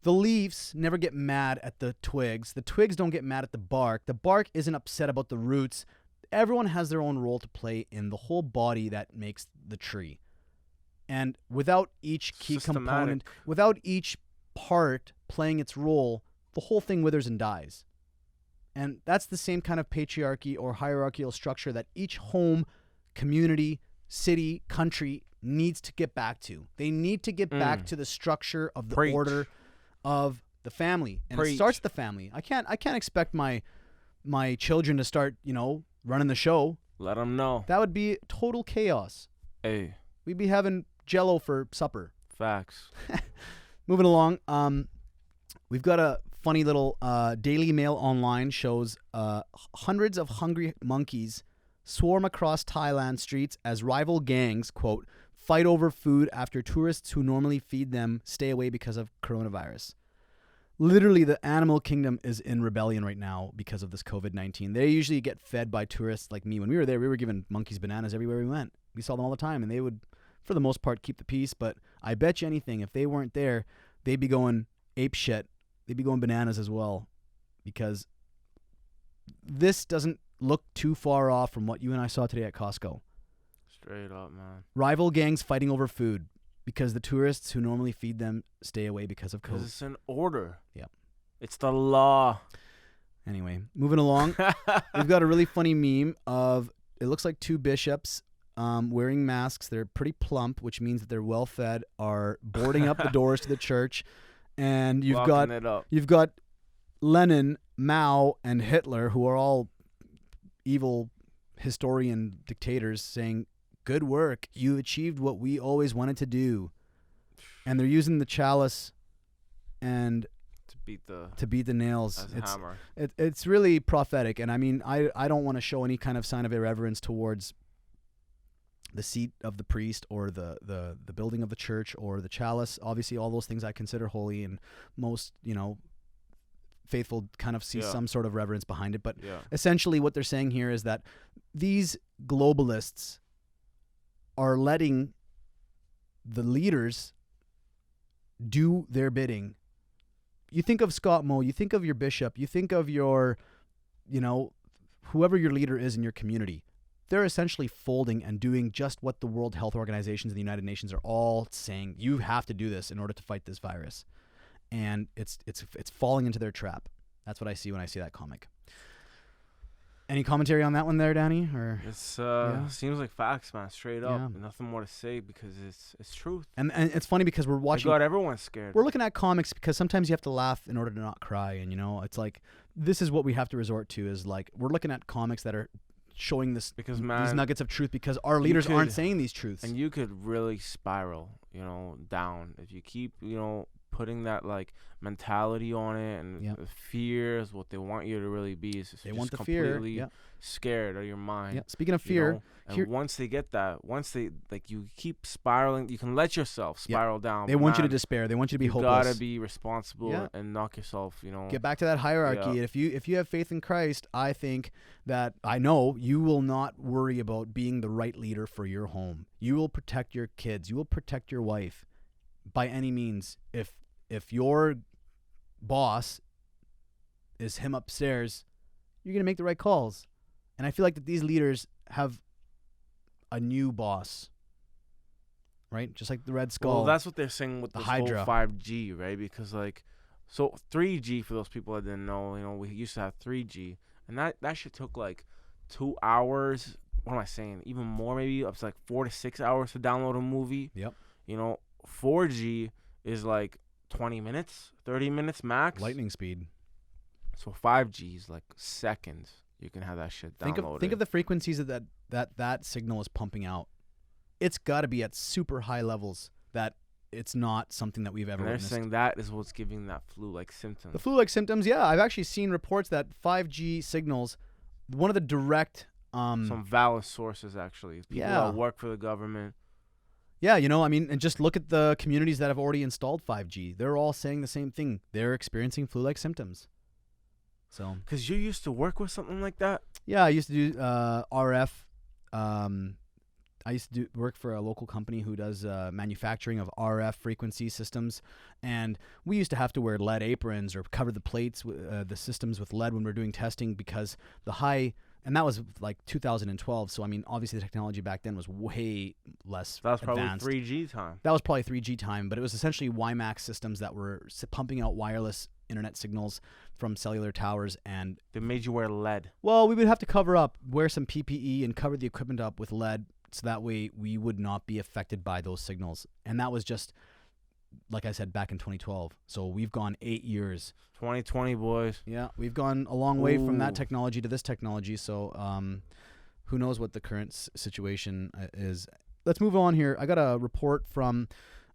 The leaves never get mad at the twigs. The twigs don't get mad at the bark. The bark isn't upset about the roots. Everyone has their own role to play in the whole body that makes the tree. And without each key component, without each part playing its role, the whole thing withers and dies. And that's the same kind of patriarchy or hierarchical structure that each home, community, city, country needs to get back to. They need to get back to the structure of the order of the family. And it starts the family. I can't expect my children to start, running the show. Let them know. That would be total chaos. Hey. We'd be having Jell-O for supper. Facts. Moving along, we've got a funny little Daily Mail Online shows hundreds of hungry monkeys swarm across Thailand streets as rival gangs, quote, fight over food after tourists who normally feed them stay away because of coronavirus. Literally, the animal kingdom is in rebellion right now because of this COVID-19. They usually get fed by tourists like me. When we were there, we were giving monkeys bananas everywhere we went. We saw them all the time, and they would, for the most part, keep the peace. But I bet you anything, if they weren't there, they'd be going ape shit. They'd be going bananas as well, because this doesn't look too far off from what you and I saw today at Costco. Straight up, man. Rival gangs fighting over food because the tourists who normally feed them stay away because of COVID. Because it's an order. Yep. It's the law. Anyway, moving along. We've got a really funny meme of, it looks like two bishops wearing masks. They're pretty plump, which means that they're well fed, are boarding up the doors to the church. And you've got Lenin, Mao, and Hitler, who are all evil historian dictators, saying, "Good work. You achieved what we always wanted to do." And they're using the chalice and to beat the nails. As a hammer. It's really prophetic. And I mean, I don't want to show any kind of sign of irreverence towards the seat of the priest or the building of the church or the chalice. Obviously, all those things I consider holy, and most, faithful kind of see some sort of reverence behind it. But essentially what they're saying here is that these globalists are letting the leaders do their bidding. You think of Scott Moe, you think of your bishop, you think of your, whoever your leader is in your community. They're essentially folding and doing just what the World Health Organizations and the United Nations are all saying. You have to do this in order to fight this virus. And it's falling into their trap. That's what I see when I see that comic. Any commentary on that one there, Danny? Or it's seems like facts, man. Straight up, nothing more to say because it's truth. And it's funny because we're watching. God, everyone's scared. We're looking at comics because sometimes you have to laugh in order to not cry, and it's like this is what we have to resort to, is like we're looking at comics that are showing this because, man, these nuggets of truth because our leaders aren't saying these truths. And you could really spiral, down if you keep, putting that like mentality on it, and the fear is what they want you to really be. Is they just want the completely fear. Scared out of your mind. Yeah. Speaking of fear, and once they get that, once they you keep spiraling, you can let yourself spiral down. They want you to despair. They want you to be hopeless. You gotta be responsible and knock yourself. Get back to that hierarchy. If you have faith in Christ, I think that I know you will not worry about being the right leader for your home. You will protect your kids. You will protect your wife by any means. If your boss is him upstairs, you're gonna make the right calls. And I feel like that these leaders have a new boss, right? Just like the Red Skull. Well, that's what they're saying with the this Hydra. whole 5G, right? Because so 3G, for those people that didn't know, we used to have 3G, and that shit took like 2 hours. What am I saying? Even more, maybe up to like 4 to 6 hours to download a movie. Yep. 4G is like 20 minutes, 30 minutes max. Lightning speed. So 5G is like seconds. You can have that shit downloaded. Think of the frequencies that signal is pumping out. It's got to be at super high levels that it's not something that we've ever witnessed. They're saying that is what's giving that flu-like symptoms. The flu-like symptoms, yeah. I've actually seen reports that 5G signals, one of the direct Some valid sources, actually. People that work for the government. Yeah, I mean, and just look at the communities that have already installed 5G. They're all saying the same thing. They're experiencing flu-like symptoms. So, because you used to work with something like that? Yeah, I used to do RF. I used to work for a local company who does manufacturing of RF frequency systems, and we used to have to wear lead aprons or cover the plates, the systems with lead when we were doing testing because the high. And that was like 2012. So, I mean, obviously the technology back then was way less That was advanced. probably 3G time. That was probably 3G time, but it was essentially WiMAX systems that were pumping out wireless internet signals from cellular towers. And they made you wear lead. Well, we would have to wear some PPE and cover the equipment up with lead so that way we would not be affected by those signals. And that was just, like I said, back in 2012. So we've gone 8 years. 2020, boys. Yeah, we've gone a long way from that technology to this technology. So who knows what the current situation is. Let's move on here. I got a report from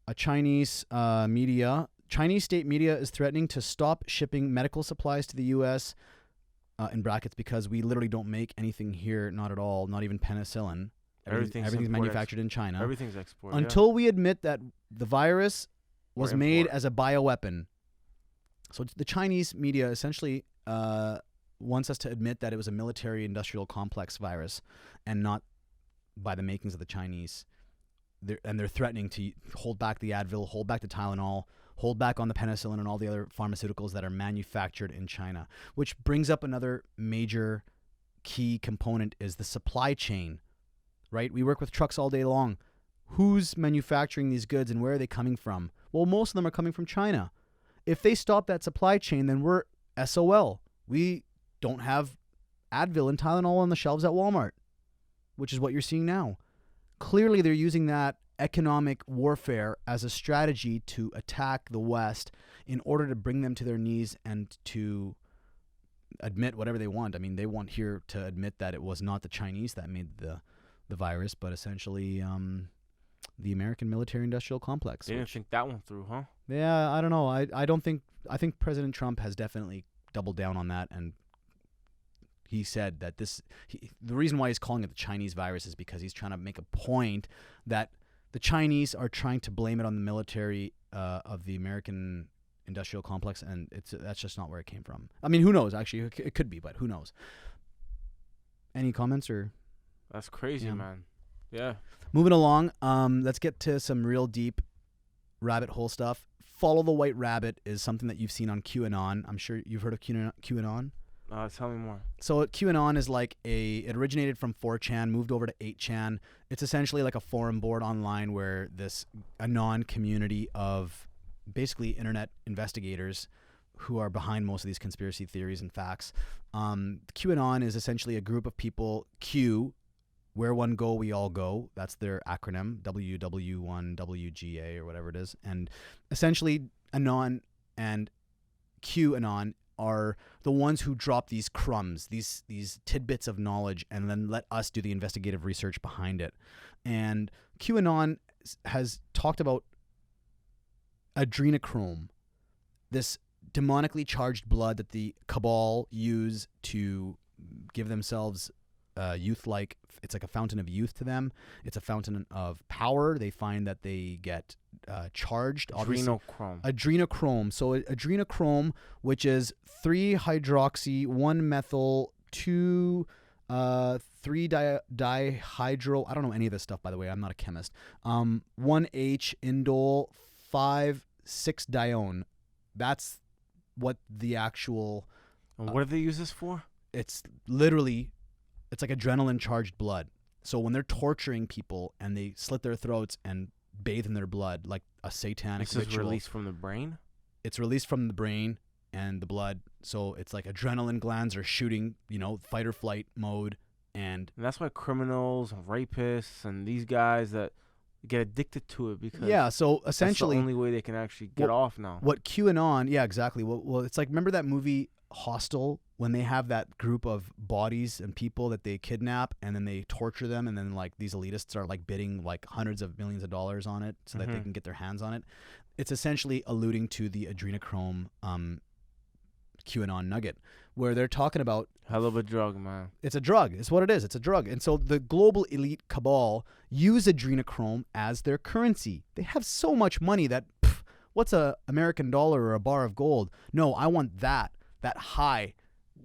a Chinese media. Chinese state media is threatening to stop shipping medical supplies to the U.S., in brackets, because we literally don't make anything here, not at all, not even penicillin. Everything's manufactured in China. Everything's exported. Until we admit that the virus was made as a bioweapon. So the Chinese media essentially wants us to admit that it was a military-industrial complex virus and not by the makings of the Chinese. They're threatening to hold back the Advil, hold back the Tylenol, hold back on the penicillin and all the other pharmaceuticals that are manufactured in China, which brings up another major key component is the supply chain, right? We work with trucks all day long. Who's manufacturing these goods and where are they coming from? Well, most of them are coming from China. If they stop that supply chain, then we're SOL. We don't have Advil and Tylenol on the shelves at Walmart, which is what you're seeing now. Clearly, they're using that economic warfare as a strategy to attack the West in order to bring them to their knees and to admit whatever they want. I mean, they want here to admit that it was not the Chinese that made the virus, but essentially the American military-industrial complex. They didn't think that one through, huh? Yeah, I don't know. I think President Trump has definitely doubled down on that, and he said that the reason why he's calling it the Chinese virus is because he's trying to make a point that the Chinese are trying to blame it on the military of the American industrial complex, and that's just not where it came from. I mean, who knows? Actually, it could be, but who knows? Any comments or? That's crazy, man. Yeah. Moving along, let's get to some real deep rabbit hole stuff. Follow the White Rabbit is something that you've seen on QAnon. I'm sure you've heard of QAnon. Tell me more. So QAnon is like it originated from 4chan, moved over to 8chan. It's essentially like a forum board online where this Anon community of basically internet investigators who are behind most of these conspiracy theories and facts. QAnon is essentially a group of people, Q, where one go, we all go. That's their acronym, WW1WGA or whatever it is. And essentially, Anon and QAnon are the ones who drop these crumbs, these tidbits of knowledge, and then let us do the investigative research behind it. And QAnon has talked about adrenochrome, this demonically charged blood that the cabal use to give themselves youth-like. It's like a fountain of youth to them. It's a fountain of power. They find that they get charged. Adrenochrome. So adrenochrome, which is 3-hydroxy 1-methyl 2-3-dihydro. I don't know any of this stuff, by the way. I'm not a chemist. 1H indole 5,6-dione. That's what the actual. What do they use this for? It's literally. It's like adrenaline charged blood. So when they're torturing people and they slit their throats and bathe in their blood like a satanic ritual. This is released from the brain? It's released from the brain and the blood. So it's like adrenaline glands are shooting, fight or flight mode. And that's why criminals and rapists and these guys that get addicted to it, because so essentially that's the only way they can actually get off now. What QAnon, exactly. Well, it's like, remember that movie Hostel, when they have that group of bodies and people that they kidnap and then they torture them, and then like these elitists are like bidding like hundreds of millions of dollars on it so that they can get their hands on it. It's essentially alluding to the adrenochrome QAnon nugget, where they're talking about Hell of a drug, man. it's a drug. It's what it is. It's a drug. And so the global elite cabal use adrenochrome as their currency. They have so much money that, what's a American dollar or a bar of gold? No, I want that high,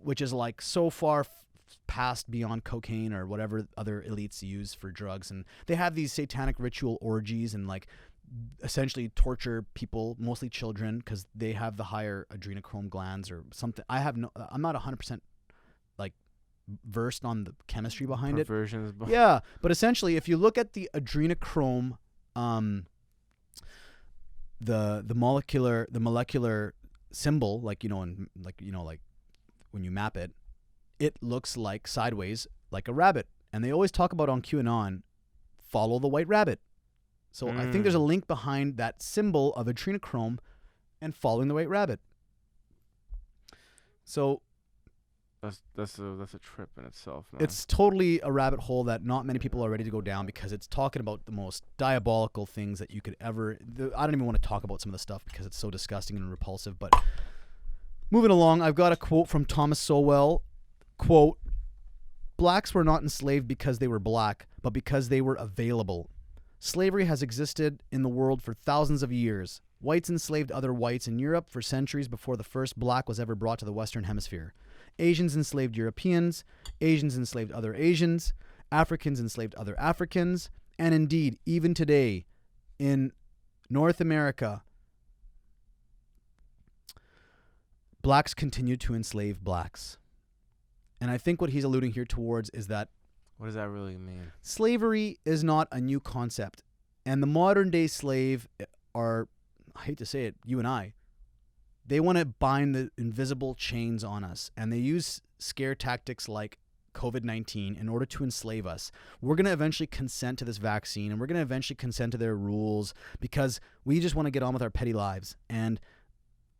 which is like so far past beyond cocaine or whatever other elites use for drugs. And they have these satanic ritual orgies and like essentially torture people, mostly children, because they have the higher adrenochrome glands or something. I'm not 100% like versed on the chemistry behind it. Yeah, but essentially, if you look at the adrenochrome, the molecular symbol, like when you map it, it looks like sideways, like a rabbit. And they always talk about on QAnon, follow the white rabbit. So I think there's a link behind that symbol of adrenochrome and following the white rabbit. So that's a trip in itself, man. It's totally a rabbit hole that not many people are ready to go down, because it's talking about the most diabolical things that you could ever. I don't even want to talk about some of the stuff because it's so disgusting and repulsive. But moving along, I've got a quote from Thomas Sowell. Quote, "Blacks were not enslaved because they were black, but because they were available. Slavery has existed in the world for thousands of years. Whites enslaved other whites in Europe for centuries before the first black was ever brought to the Western Hemisphere. Asians enslaved Europeans. Asians enslaved other Asians. Africans enslaved other Africans. And indeed, even today, in North America, blacks continue to enslave blacks." And I think what he's alluding here towards is that what does that really mean? Slavery is not a new concept. And the modern day slave are, I hate to say it, you and I. They want to bind the invisible chains on us. And they use scare tactics like COVID-19 in order to enslave us. We're going to eventually consent to this vaccine, and we're going to eventually consent to their rules because we just want to get on with our petty lives. And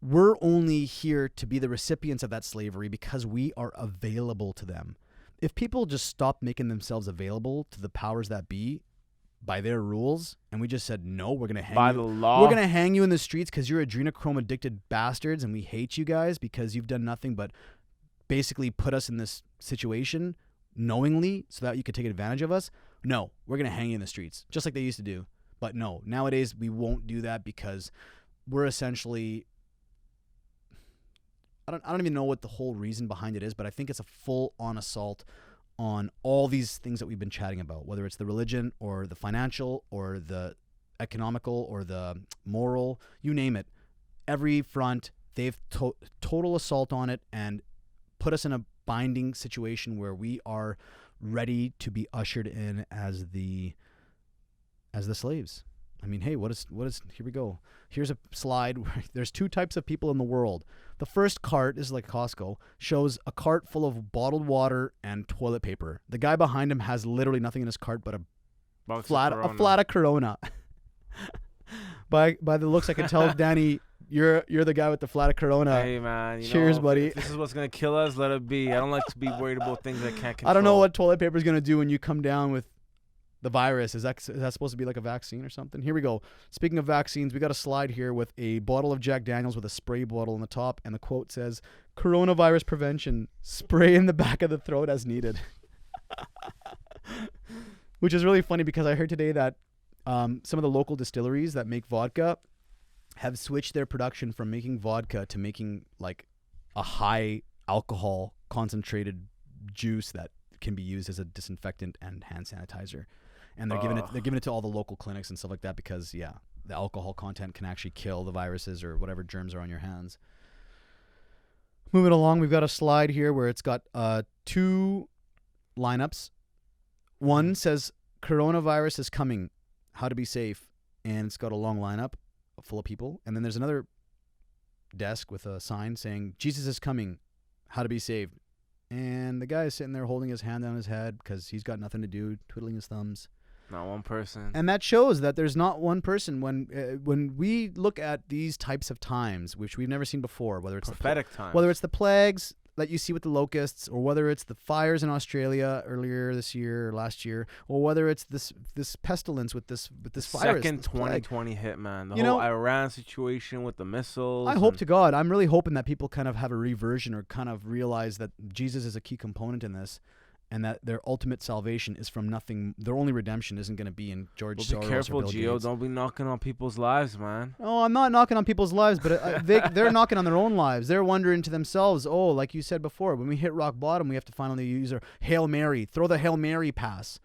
we're only here to be the recipients of that slavery because we are available to them. If people just stopped making themselves available to the powers that be by their rules, and we just said, no, we're going to hang by you. the law. We're going to hang you in the streets because you're adrenochrome addicted bastards, and we hate you guys because you've done nothing but basically put us in this situation knowingly so that you could take advantage of us. No, we're going to hang you in the streets, just like they used to do. But no, nowadays we won't do that because we're essentially... I don't even know what the whole reason behind it is, but I think it's a full-on assault on all these things that we've been chatting about, whether it's the religion or the financial or the economical or the moral, you name it. Every front, they've total assault on it and put us in a binding situation where we are ready to be ushered in as the slaves. I mean, hey, what is, here we go. Here's a slide where there's two types of people in the world. The first cart, this is like Costco, shows a cart full of bottled water and toilet paper. The guy behind him has literally nothing in his cart but a flat of Corona. By the looks, I can tell, Danny, you're the guy with the flat of Corona. Hey, man. Cheers, buddy. If this is what's going to kill us, let it be. I don't like to be worried about things I can't control. I don't know what toilet paper is going to do when you come down with the virus. Is that supposed to be like a vaccine or something? Here we go. Speaking of vaccines, we got a slide here with a bottle of Jack Daniels with a spray bottle on the top, and the quote says, "Coronavirus prevention, spray in the back of the throat as needed." Which is really funny because I heard today that some of the local distilleries that make vodka have switched their production from making vodka to making like a high alcohol concentrated juice that can be used as a disinfectant and hand sanitizer. And they're giving it to all the local clinics and stuff like that because, yeah, the alcohol content can actually kill the viruses or whatever germs are on your hands. Moving along, we've got a slide here where it's got two lineups. One says, "Coronavirus is coming, how to be safe." And it's got a long lineup full of people. And then there's another desk with a sign saying, "Jesus is coming, how to be saved." And the guy is sitting there holding his hand on his head because he's got nothing to do, twiddling his thumbs. Not one person. And that shows that there's not one person. When we look at these types of times, which we've never seen before, whether it's prophetic times, whether it's the plagues, that you see with the locusts, or whether it's the fires in Australia earlier this year or last year, or whether it's this pestilence with this virus. Second this plague. 2020 hit, man. The You whole know, Iran situation with the missiles. I hope to God, I'm really hoping that people kind of have a reversion or kind of realize that Jesus is a key component in this, and that their ultimate salvation is from nothing. Their only redemption isn't going to be in George Soros Be careful, or Bill Gio. Gates. Don't be knocking on people's lives, man. Oh, I'm not knocking on people's lives, but they're knocking on their own lives. They're wondering to themselves, oh, like you said before, when we hit rock bottom, we have to finally use our Hail Mary, throw the Hail Mary pass,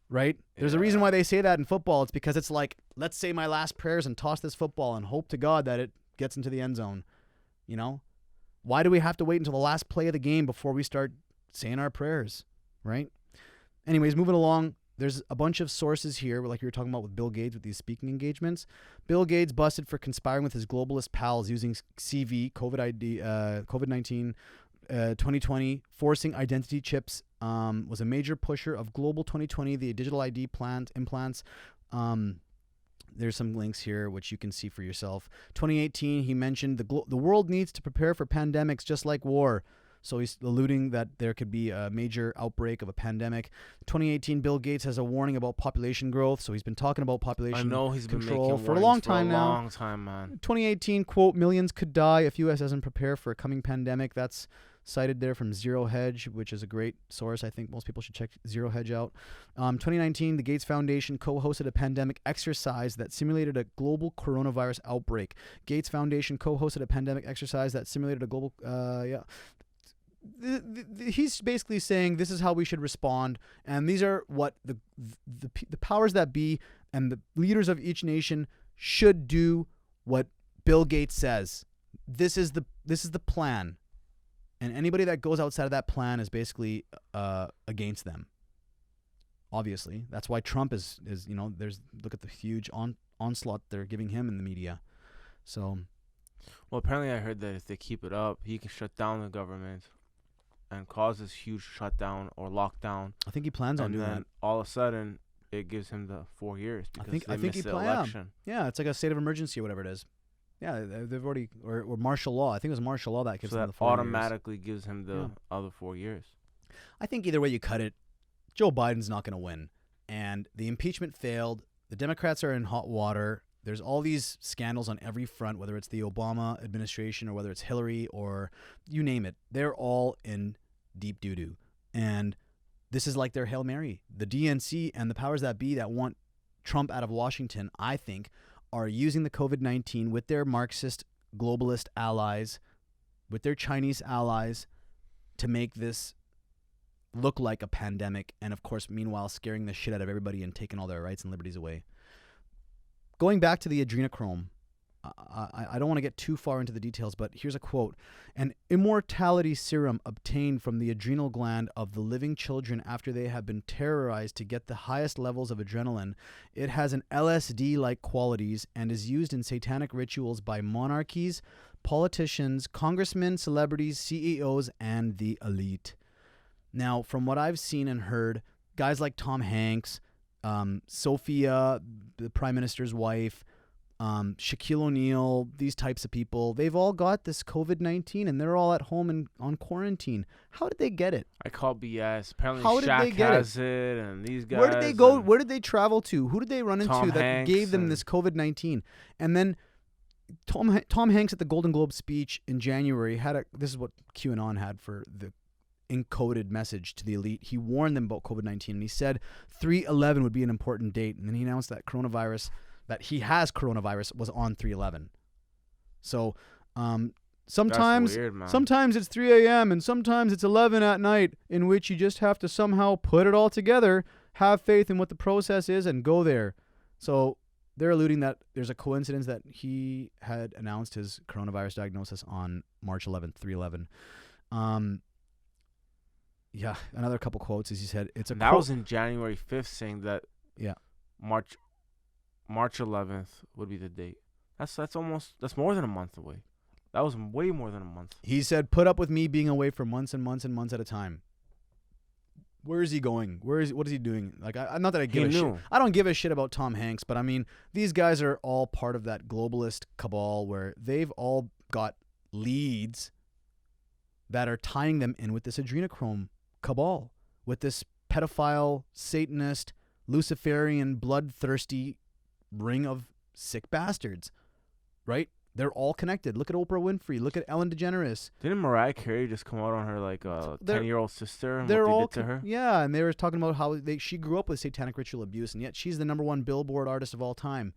right? There's a reason why they say that in football. It's because it's like, let's say my last prayers and toss this football and hope to God that it gets into the end zone, you know? Why do we have to wait until the last play of the game before we start saying our prayers, right? Anyways, moving along, there's a bunch of sources here, like you were talking about with Bill Gates with these speaking engagements. Bill Gates busted for conspiring with his globalist pals using CV, COVID-19, 2020, forcing identity chips, was a major pusher of Global 2020, the digital ID implants. There's some links here, which you can see for yourself. 2018, he mentioned the world needs to prepare for pandemics just like war. So he's alluding that there could be a major outbreak of a pandemic. 2018, Bill Gates has a warning about population growth. So he's been talking about population control. I know he's been making for a long time now. Long time, man. 2018, quote, millions could die if U.S. doesn't prepare for a coming pandemic. That's cited there from Zero Hedge, which is a great source. I think most people should check Zero Hedge out. 2019, the Gates Foundation co-hosted a pandemic exercise that simulated a global coronavirus outbreak. Gates Foundation co-hosted a pandemic exercise that simulated a global, he's basically saying this is how we should respond, and these are what the powers that be and the leaders of each nation should do. What Bill Gates says, this is the plan, and anybody that goes outside of that plan is basically against them. Obviously, that's why Trump is look at the huge onslaught they're giving him in the media. So, well, apparently I heard that if they keep it up, he can shut down the government and cause this huge shutdown or lockdown. I think he plans on doing that. And then all of a sudden, it gives him the 4 years because I think he the plans. election. Yeah, it's like a state of emergency or whatever it is. Yeah, they've already or martial law. I think it was martial law that gives him the 4 years. Automatically gives him the other 4 years. I think either way you cut it, Joe Biden's not going to win, and the impeachment failed. The Democrats are in hot water. There's all these scandals on every front, whether it's the Obama administration or whether it's Hillary or you name it. They're all in deep doo-doo. And this is like their Hail Mary. The DNC and the powers that be that want Trump out of Washington, I think, are using the COVID-19 with their Marxist globalist allies, with their Chinese allies, to make this look like a pandemic. And, of course, meanwhile, scaring the shit out of everybody and taking all their rights and liberties away. Going back to the adrenochrome, I don't want to get too far into the details, but here's a quote. An immortality serum obtained from the adrenal gland of the living children after they have been terrorized to get the highest levels of adrenaline. It has an LSD-like qualities and is used in satanic rituals by monarchies, politicians, congressmen, celebrities, CEOs, and the elite. Now, from what I've seen and heard, guys like Tom Hanks, Sophia, the Prime Minister's wife, Shaquille O'Neal, these types of people, they've all got this COVID-19 and they're all at home and on quarantine. How did they get it? I call BS. Apparently How did Shaq they get has it and these guys. Where did they go? Where did they travel to? Who did they run into Tom that Hanks gave them this COVID-19? And then Tom Hanks at the Golden Globe speech in January this is what QAnon had for the encoded message to the elite. He warned them about COVID-19 and he said 3/11 would be an important date. And then he announced that he has coronavirus was on 3/11. So sometimes That's weird, sometimes it's 3 a.m. and sometimes it's 11 at night, in which you just have to somehow put it all together, have faith in what the process is, and go there. So they're alluding that there's a coincidence that he had announced his coronavirus diagnosis on March 11th, 3/11. Yeah, another couple quotes, as he said. That was in January 5th, saying that March 11th would be the date. That's more than a month away. That was way more than a month. He said, "Put up with me being away for months and months and months at a time." Where is he going? What is he doing? Like, not that I give a shit. I don't give a shit about Tom Hanks, but I mean, these guys are all part of that globalist cabal where they've all got leads that are tying them in with this adrenochrome cabal, with this pedophile, Satanist, Luciferian, bloodthirsty ring of sick bastards, right? They're all connected. Look at Oprah Winfrey. Look at Ellen DeGeneres. Didn't Mariah Carey just come out on her like 10-year-old sister and They're what they all did to her? Yeah, and they were talking about how she grew up with satanic ritual abuse, and yet she's the #1 Billboard artist of all time.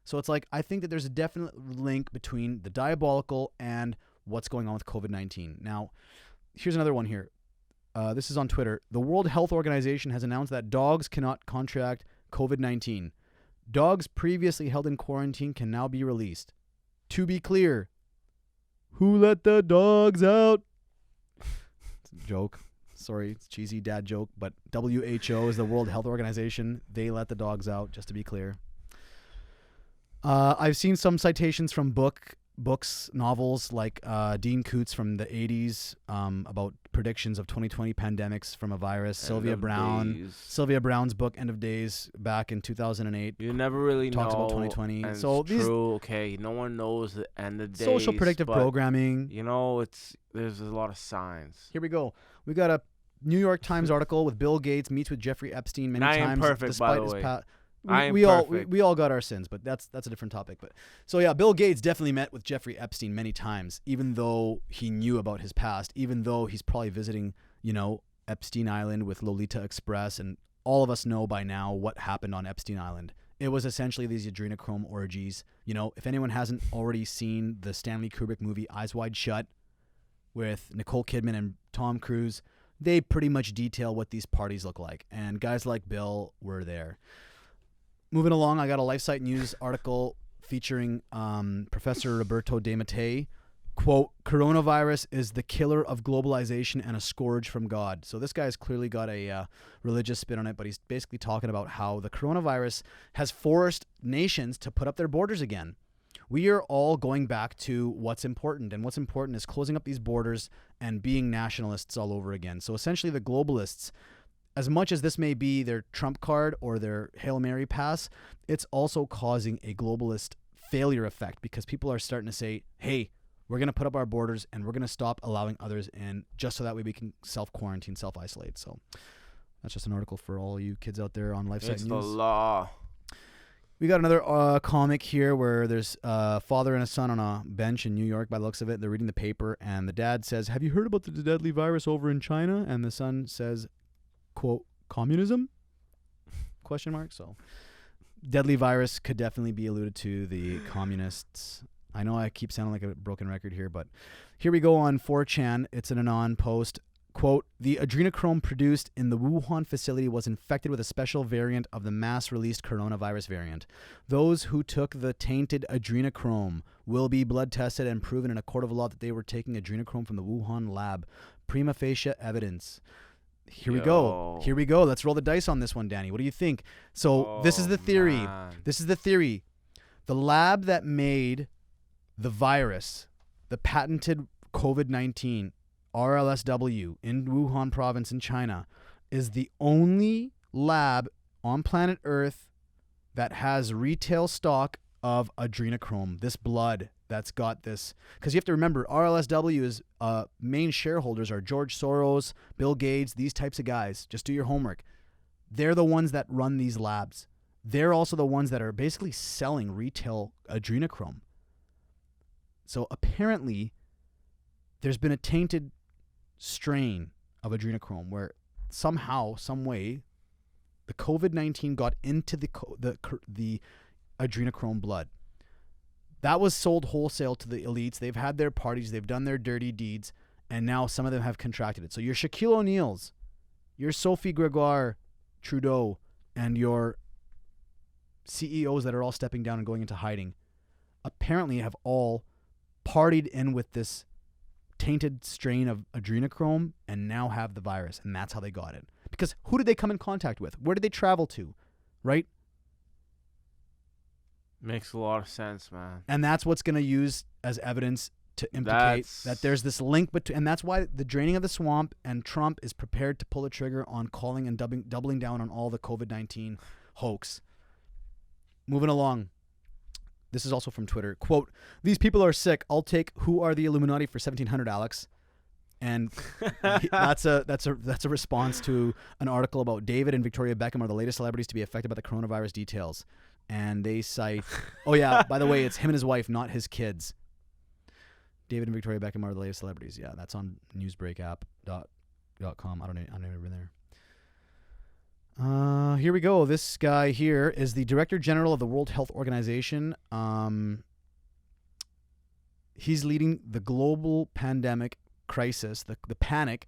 So it's like, I think that there's a definite link between the diabolical and what's going on with COVID-19. Now, here's another one here. This is on Twitter. The World Health Organization has announced that dogs cannot contract COVID-19. Dogs previously held in quarantine can now be released. To be clear, who let the dogs out? It's a joke. Sorry, it's a cheesy dad joke, but WHO is the World Health Organization. They let the dogs out, just to be clear. I've seen some citations from books, novels like Dean Koontz from the 80s about predictions of 2020 pandemics from a virus. Sylvia Brown's book End of Days back in 2008. You never really talks know. about 2020. And so it's true. Okay, no one knows the end of days. Social predictive programming. You know, there's a lot of signs. Here we go. We got a New York Times article with Bill Gates meets with Jeffrey Epstein many times. I am perfect, despite by the way. We all got our sins, but that's a different topic. But so yeah, Bill Gates definitely met with Jeffrey Epstein many times, even though he knew about his past, even though he's probably visiting, Epstein Island with Lolita Express, and all of us know by now what happened on Epstein Island. It was essentially these adrenochrome orgies. If anyone hasn't already seen the Stanley Kubrick movie Eyes Wide Shut with Nicole Kidman and Tom Cruise, they pretty much detail what these parties look like, and guys like Bill were there. Moving along, I got a LifeSite News article featuring Professor Roberto De Mattei. Quote, coronavirus is the killer of globalization and a scourge from God. So this guy's clearly got a religious spin on it, but he's basically talking about how the coronavirus has forced nations to put up their borders again. We are all going back to what's important, and what's important is closing up these borders and being nationalists all over again. So essentially the globalists, as much as this may be their trump card or their Hail Mary pass, it's also causing a globalist failure effect because people are starting to say, hey, we're going to put up our borders and we're going to stop allowing others in just so that way we can self-quarantine, self-isolate. So that's just an article for all you kids out there on LifeSite News. It's the law. We got another comic here where there's a father and a son on a bench in New York by the looks of it. They're reading the paper and the dad says, have you heard about the deadly virus over in China? And the son says, quote, communism? Question mark. So deadly virus could definitely be alluded to the communists. I know I keep sounding like a broken record here, but here we go on 4chan. It's an Anon post. Quote, the adrenochrome produced in the Wuhan facility was infected with a special variant of the mass-released coronavirus variant. Those who took the tainted adrenochrome will be blood tested and proven in a court of law that they were taking adrenochrome from the Wuhan lab. Prima facie evidence. Here we go. Let's roll the dice on this one, Danny. What do you think? So this is the theory. Man. This is the theory. The lab that made the virus, the patented COVID-19, RLSW in Wuhan province in China, is the only lab on planet Earth that has retail stock of adrenochrome, this blood that's got this. Because you have to remember, RLSW's main shareholders are George Soros, Bill Gates, these types of guys. Just do your homework. They're the ones that run these labs. They're also the ones that are basically selling retail adrenochrome. So apparently, there's been a tainted strain of adrenochrome where somehow, some way, the COVID-19 got into the adrenochrome blood. That was sold wholesale to the elites. They've had their parties. They've done their dirty deeds. And now some of them have contracted it. So your Shaquille O'Neals, your Sophie Gregoire Trudeau, and your CEOs that are all stepping down and going into hiding apparently have all partied in with this tainted strain of adrenochrome and now have the virus. And that's how they got it. Because who did they come in contact with? Where did they travel to? Right? Makes a lot of sense, man. And that's what's going to use as evidence to implicate that there's this link between, and that's why the draining of the swamp and Trump is prepared to pull the trigger on calling and doubling down on all the COVID-19 hoax. Moving along. This is also from Twitter. Quote, these people are sick. I'll take who are the Illuminati for 1700, Alex. And that's a response to an article about David and Victoria Beckham are the latest celebrities to be affected by the coronavirus details. And they cite, oh yeah, by the way, it's him and his wife, not his kids. David and Victoria Beckham are the latest celebrities. Yeah, that's on newsbreakup.com. I don't even there. Here we go. This guy here is the Director General of the World Health Organization. He's leading the global pandemic crisis, the panic.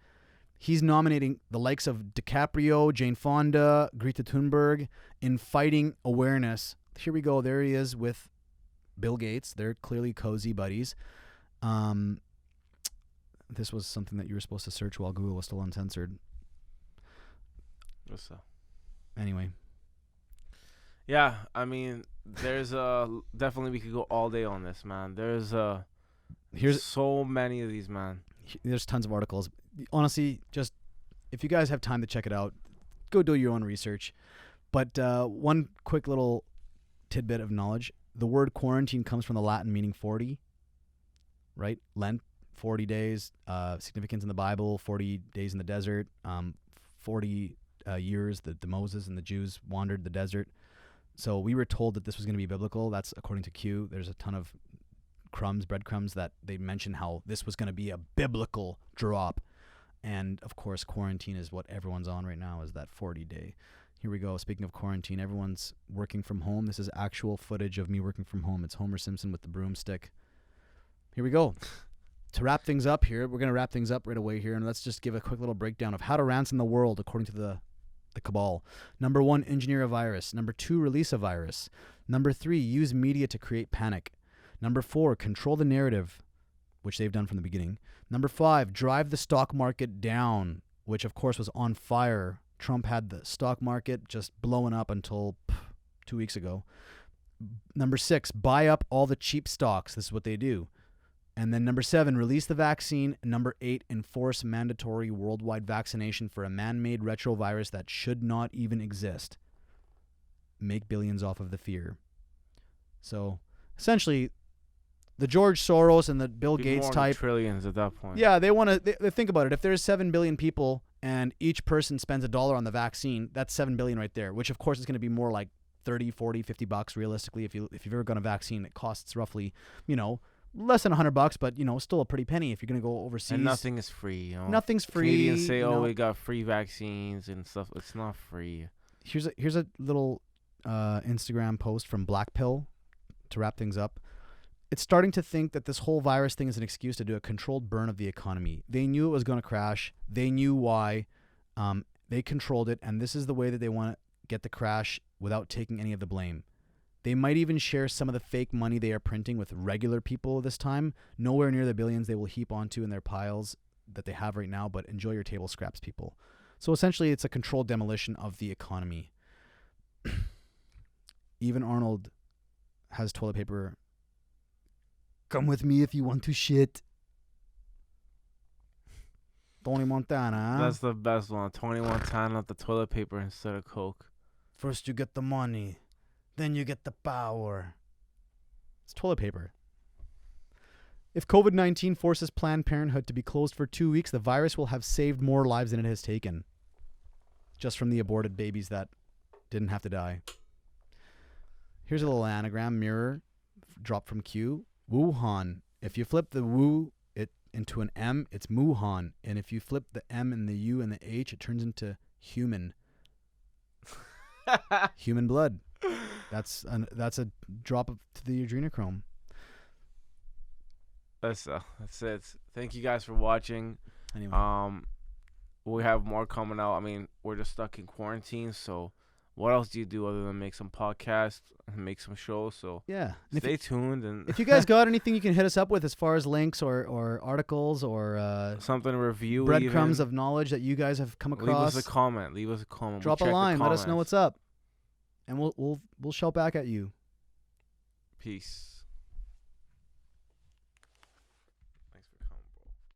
He's nominating the likes of DiCaprio, Jane Fonda, Greta Thunberg in fighting awareness. Here we go. There he is with Bill Gates. They're clearly cozy buddies. This was something that you were supposed to search while Google was still uncensored. What's up? Anyway. Yeah, I mean, there's definitely we could go all day on this, man. There's so many of these, man. There's tons of articles. Honestly, just if you guys have time to check it out, go do your own research. But one quick little tidbit of knowledge: the word quarantine comes from the Latin meaning 40. Right, Lent, 40 days. Significance in the Bible: 40 days in the desert. 40 years that the Moses and the Jews wandered the desert. So we were told that this was going to be biblical. That's according to Q. There's a ton of breadcrumbs that they mention how this was going to be a biblical drop. And of course, quarantine is what everyone's on right now, is that 40-day. Here we go. Speaking of quarantine, everyone's working from home. This is actual footage of me working from home. It's Homer Simpson with the broomstick. Here we go. To wrap things up here, we're going to wrap things up right away here, and let's just give a quick little breakdown of how to ransom the world according to the cabal. Number 1, engineer a virus. Number 2, release a virus. Number 3, use media to create panic. Number 4, control the narrative, which they've done from the beginning. Number 5, drive the stock market down, which of course was on fire. Trump had the stock market just blowing up until 2 weeks ago. Number 6, buy up all the cheap stocks. This is what they do. And then number 7, release the vaccine. And number 8, enforce mandatory worldwide vaccination for a man-made retrovirus that should not even exist. Make billions off of the fear. So essentially, the George Soros and the Bill Gates type trillions at that point. Yeah, they want to. They think about it. If there's 7 billion people and each person spends $1 on the vaccine, that's 7 billion right there. Which of course is going to be more like 30, 40, 50 bucks realistically. If you've ever got a vaccine, it costs roughly, less than $100, but still a pretty penny if you're going to go overseas. And nothing is free. Nothing's free. Canadians say, "Oh, we got free vaccines and stuff." It's not free. Here's a little Instagram post from Blackpill to wrap things up. It's starting to think that this whole virus thing is an excuse to do a controlled burn of the economy. They knew it was going to crash. They knew why. They controlled it, and this is the way that they want to get the crash without taking any of the blame. They might even share some of the fake money they are printing with regular people this time. Nowhere near the billions they will heap onto in their piles that they have right now, but enjoy your table scraps, people. So essentially, it's a controlled demolition of the economy. Even Arnold has toilet paper. Come with me if you want to shit. Tony Montana. That's the best one. Tony Montana with the toilet paper instead of Coke. First you get the money. Then you get the power. It's toilet paper. If COVID-19 forces Planned Parenthood to be closed for 2 weeks, the virus will have saved more lives than it has taken. Just from the aborted babies that didn't have to die. Here's a little anagram mirror drop from Q. Wuhan. If you flip the Wu into an M, it's Muhan. And if you flip the M and the U and the H, it turns into human. Human blood. That's a drop to the adrenochrome. That's it. Thank you guys for watching. Anyway. We have more coming out. I mean, we're just stuck in quarantine, so what else do you do other than make some podcasts and make some shows? So yeah, stay tuned. And if you guys got anything you can hit us up with as far as links or articles or something to review, breadcrumbs of knowledge that you guys have come across, leave us a comment. Drop a line. Let us know what's up, and we'll shout back at you. Peace.